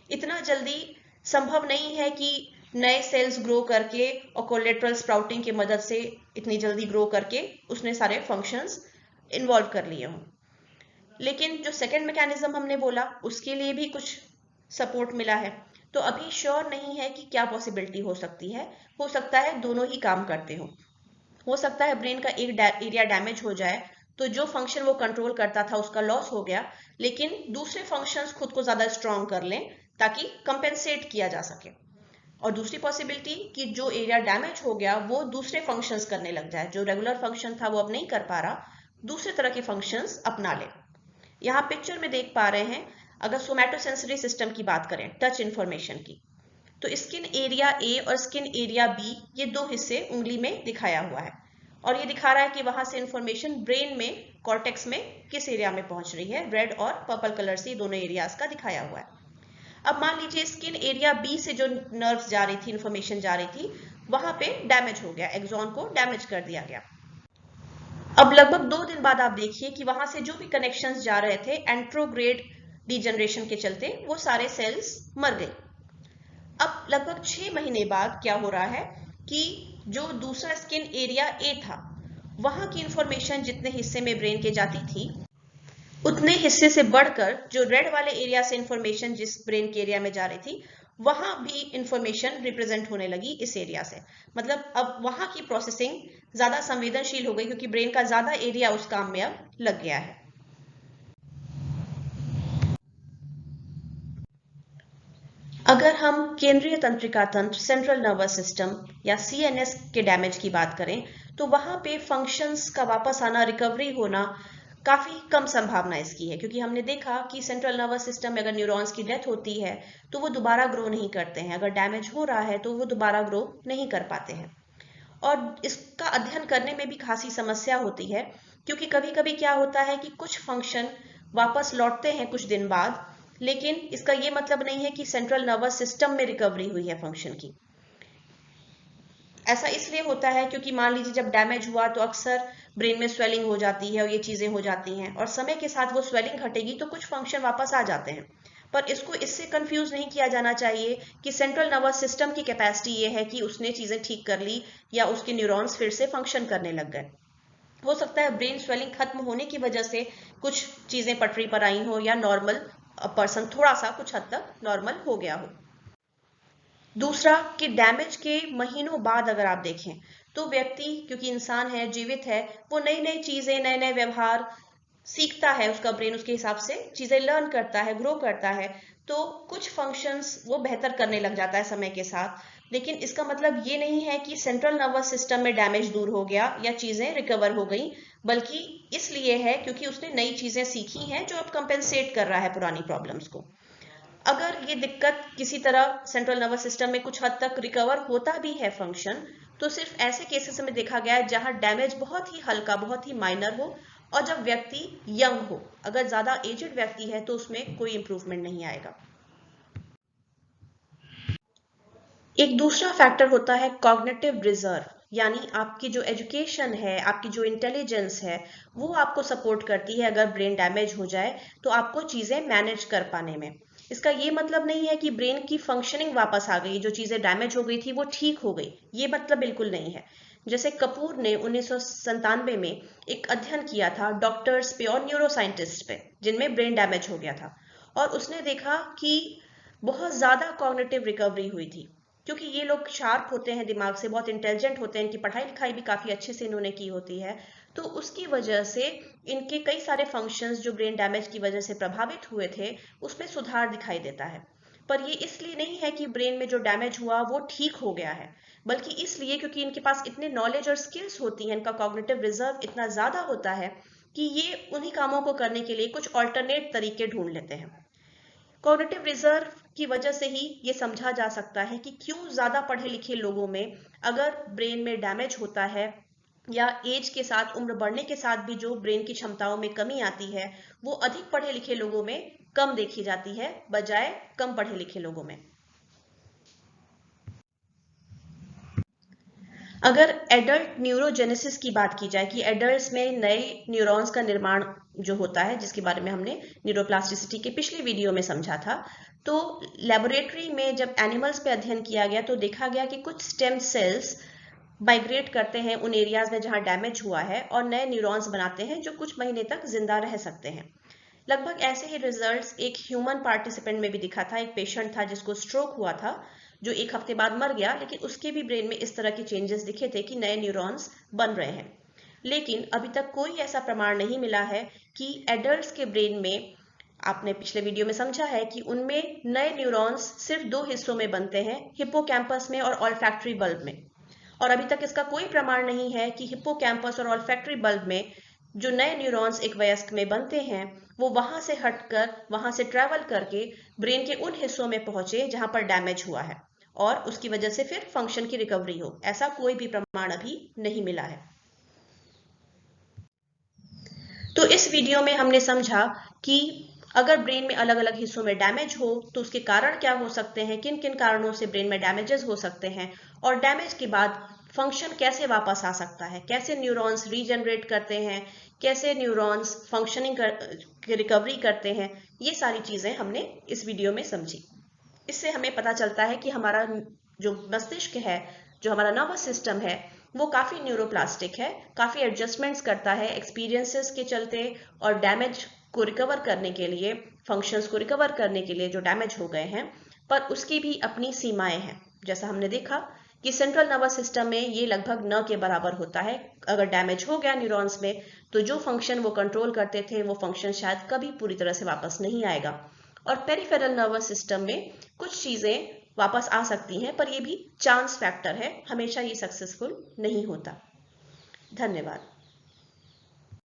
इतना जल्दी संभव नहीं है कि नए सेल्स ग्रो करके और कोलेटरल स्प्राउटिंग की मदद से इतनी जल्दी ग्रो करके उसने सारे फंक्शंस इन्वॉल्व कर लिए हों। लेकिन जो सेकेंड मैकेनिज्म हमने बोला, उसके लिए भी कुछ सपोर्ट मिला है। तो अभी श्योर नहीं है कि क्या पॉसिबिलिटी हो सकती है। हो सकता है दोनों ही काम करते हो सकता है ब्रेन का एक एरिया डैमेज हो जाए तो जो फंक्शन वो कंट्रोल करता था उसका लॉस हो गया, लेकिन दूसरे फंक्शंस खुद को ज्यादा स्ट्रांग कर लें ताकि कंपेंसेट किया जा सके। और दूसरी पॉसिबिलिटी कि जो एरिया डैमेज हो गया वो दूसरे फंक्शंस करने लग जाए, जो रेगुलर फंक्शन था वो अब नहीं कर पा रहा, दूसरे तरह के फंक्शंस अपना ले। यहाँ पिक्चर में देख पा रहे हैं, अगर सोमैटोसेंसरी सिस्टम की बात करें, टच इंफॉर्मेशन की, तो स्किन एरिया ए और स्किन एरिया बी, ये दो हिस्से उंगली में दिखाया हुआ है, और ये दिखा रहा है कि वहां से इंफॉर्मेशन ब्रेन में, कॉर्टेक्स में किस एरिया में पहुंच रही है। रेड और पर्पल कलर से दोनों एरियाज का दिखाया हुआ है। अब मान लीजिए स्किन एरिया बी से जो नर्व्स जा रही थी, इंफॉर्मेशन जा रही थी, वहां पे डैमेज हो गया, एक्सॉन को डैमेज कर दिया गया। अब लगभग 2 दिन बाद आप देखिए कि वहां से जो भी कनेक्शंस जा रहे थे एंट्रोग्रेड डिजनरेशन के चलते वो सारे सेल्स मर गए। अब लगभग 6 महीने बाद क्या हो रहा है कि जो दूसरा स्किन एरिया ए था वहां की इंफॉर्मेशन जितने हिस्से में ब्रेन के जाती थी उतने हिस्से से बढ़कर जो रेड वाले एरिया से इंफॉर्मेशन जिस ब्रेन के एरिया में जा रही थी वहां भी इंफॉर्मेशन रिप्रेजेंट होने लगी इस एरिया से। मतलब अब वहां की प्रोसेसिंग ज्यादा संवेदनशील हो गई क्योंकि ब्रेन का ज्यादा एरिया उस काम में अब लग गया है। अगर हम केंद्रीय तंत्रिका तंत्र सेंट्रल नर्वस सिस्टम या सीएनएस के डैमेज की बात करें तो वहां पे फंक्शंस का वापस आना, रिकवरी होना काफी कम संभावना इसकी है, क्योंकि हमने देखा कि सेंट्रल नर्वस सिस्टम में अगर न्यूरॉन्स की डेथ होती है तो वो दोबारा ग्रो नहीं करते हैं, अगर डैमेज हो रहा है तो वो दोबारा ग्रो नहीं कर पाते हैं। और इसका अध्ययन करने में भी खासी समस्या होती है, क्योंकि कभी कभी क्या होता है कि कुछ फंक्शन वापस लौटते हैं कुछ दिन बाद, लेकिन इसका ये मतलब नहीं है कि सेंट्रल नर्वस सिस्टम में रिकवरी हुई है फंक्शन की। ऐसा इसलिए होता है क्योंकि मान लीजिए जब डैमेज हुआ तो अक्सर ब्रेन में स्वेलिंग हो जाती है और ये चीजें हो जाती हैं, और समय के साथ वो स्वेलिंग घटेगी तो कुछ फंक्शन वापस आ जाते हैं। पर इसको इससे कंफ्यूज नहीं किया जाना चाहिए कि सेंट्रल नर्वस सिस्टम की कैपेसिटी ये है कि उसने चीजें ठीक कर ली या उसके न्यूरॉन्स फिर से फंक्शन करने लग गए। हो सकता है ब्रेन स्वेलिंग खत्म होने की वजह से कुछ चीजें पटरी पर आई हो या नॉर्मल पर्सन थोड़ा सा कुछ हद तक नॉर्मल हो गया हो। दूसरा कि डैमेज के महीनों बाद अगर आप देखें तो व्यक्ति, क्योंकि इंसान है, जीवित है, वो नई नई चीजें, नए नए व्यवहार सीखता है, उसका ब्रेन उसके हिसाब से चीजें लर्न करता है, ग्रो करता है, तो कुछ फंक्शंस वो बेहतर करने लग जाता है समय के साथ। लेकिन इसका मतलब ये नहीं है कि सेंट्रल नर्वस सिस्टम में डैमेज दूर हो गया या चीजें रिकवर हो गई, बल्कि इसलिए है क्योंकि उसने नई चीजें सीखी हैं जो अब कंपेंसेट कर रहा है पुरानी प्रॉब्लम्स को। अगर ये दिक्कत किसी तरह सेंट्रल नर्वस सिस्टम में कुछ हद तक रिकवर होता भी है फंक्शन, तो सिर्फ ऐसे केसेस में देखा गया है जहां डैमेज बहुत ही हल्का, बहुत ही माइनर हो, और जब व्यक्ति यंग हो। अगर ज्यादा एजेड व्यक्ति है तो उसमें कोई इंप्रूवमेंट नहीं आएगा। एक दूसरा फैक्टर होता है कॉग्निटिव रिजर्व, यानी आपकी जो एजुकेशन है, आपकी जो इंटेलिजेंस है, वो आपको सपोर्ट करती है अगर ब्रेन डैमेज हो जाए तो आपको चीजें मैनेज कर पाने में। इसका ये मतलब नहीं है कि ब्रेन की फंक्शनिंग वापस आ गई, जो चीजें डैमेज हो गई थी वो ठीक हो गई, ये मतलब बिल्कुल नहीं है। जैसे कपूर ने 1997 में एक अध्ययन किया था डॉक्टर्स पे और न्यूरोसाइंटिस्ट पे जिनमें ब्रेन डैमेज हो गया था, और उसने देखा कि बहुत ज्यादा कॉग्निटिव रिकवरी हुई थी, क्योंकि ये लोग शार्प होते हैं, दिमाग से बहुत इंटेलिजेंट होते हैं, इनकी पढ़ाई लिखाई भी काफी अच्छे से इन्होंने की होती है, तो उसकी वजह से इनके कई सारे फंक्शंस जो ब्रेन डैमेज की वजह से प्रभावित हुए थे उसमें सुधार दिखाई देता है। पर ये इसलिए नहीं है कि ब्रेन में जो डैमेज हुआ वो ठीक हो गया है, बल्कि इसलिए क्योंकि इनके पास इतने नॉलेज और स्किल्स होती हैं, इनका कॉग्निटिव रिजर्व इतना ज्यादा होता है कि ये उन्हीं कामों को करने के लिए कुछ ऑल्टरनेट तरीके ढूंढ लेते हैं। कॉग्निटिव रिजर्व की वजह से ही ये समझा जा सकता है कि क्यों ज्यादा पढ़े लिखे लोगों में अगर ब्रेन में डैमेज होता है या एज के साथ, उम्र बढ़ने के साथ भी जो ब्रेन की क्षमताओं में कमी आती है वो अधिक पढ़े लिखे लोगों में कम देखी जाती है बजाय कम पढ़े लिखे लोगों में। अगर एडल्ट न्यूरोजेनेसिस की बात की जाए कि एडल्ट्स में नए न्यूरॉन्स का निर्माण जो होता है, जिसके बारे में हमने न्यूरोप्लास्टिसिटी के पिछले वीडियो में समझा था, तो लेबोरेटरी में जब एनिमल्स पे अध्ययन किया गया तो देखा गया कि कुछ स्टेम सेल्स माइग्रेट करते हैं उन एरियाज में जहां डैमेज हुआ है और नए न्यूरॉन्स बनाते हैं जो कुछ महीने तक जिंदा रह सकते हैं। लगभग ऐसे ही रिजल्ट्स एक ह्यूमन पार्टिसिपेंट में भी दिखा था। एक पेशेंट था जिसको स्ट्रोक हुआ था, जो 1 हफ्ते बाद मर गया, लेकिन उसके भी ब्रेन में इस तरह के चेंजेस दिखे थे कि नए न्यूरॉन्स बन रहे हैं। लेकिन अभी तक कोई ऐसा प्रमाण नहीं मिला है कि एडल्ट्स के ब्रेन में, आपने पिछले वीडियो में समझा है कि उनमें नए न्यूरॉन्स सिर्फ 2 हिस्सों में बनते हैं, हिप्पोकैम्पस में और ऑल्फैक्टरी बल्ब में। और अभी तक इसका कोई प्रमाण नहीं है कि हिप्पोकैम्पस और ऑल्फैक्टरी बल्ब में जो नए न्यूरॉन्स एक वयस्क में बनते हैं वो वहां से हटकर, वहां से ट्रैवल करके ब्रेन के उन हिस्सों में पहुंचे जहां पर डैमेज हुआ है और उसकी वजह से फिर फंक्शन की रिकवरी हो। ऐसा कोई भी प्रमाण अभी नहीं मिला है। तो इस वीडियो में हमने समझा कि अगर ब्रेन में अलग अलग हिस्सों में डैमेज हो तो उसके कारण क्या हो सकते हैं, किन किन कारणों से ब्रेन में डैमेजेस हो सकते हैं, और डैमेज के बाद फंक्शन कैसे वापस आ सकता है, कैसे न्यूरॉन्स रीजनरेट करते हैं, कैसे न्यूरॉन्स फंक्शनिंग रिकवरी करते हैं, ये सारी चीज़ें हमने इस वीडियो में समझी। इससे हमें पता चलता है कि हमारा जो मस्तिष्क है, जो हमारा नर्वस सिस्टम है, वो काफ़ी न्यूरोप्लास्टिक है, काफ़ी एडजस्टमेंट्स करता है एक्सपीरियंसेस के चलते और डैमेज को रिकवर करने के लिए, फंक्शंस को रिकवर करने के लिए जो डैमेज हो गए हैं, पर उसकी भी अपनी सीमाएं हैं। जैसा हमने देखा कि सेंट्रल नर्वस सिस्टम में ये लगभग न के बराबर होता है। अगर डैमेज हो गया न्यूरॉन्स में तो जो फंक्शन वो कंट्रोल करते थे वो फंक्शन शायद कभी पूरी तरह से वापस नहीं आएगा। और पेरिफेरल नर्वस सिस्टम में कुछ चीज़ें वापस आ सकती हैं, पर ये भी चांस फैक्टर है, हमेशा ये सक्सेसफुल नहीं होता। धन्यवाद।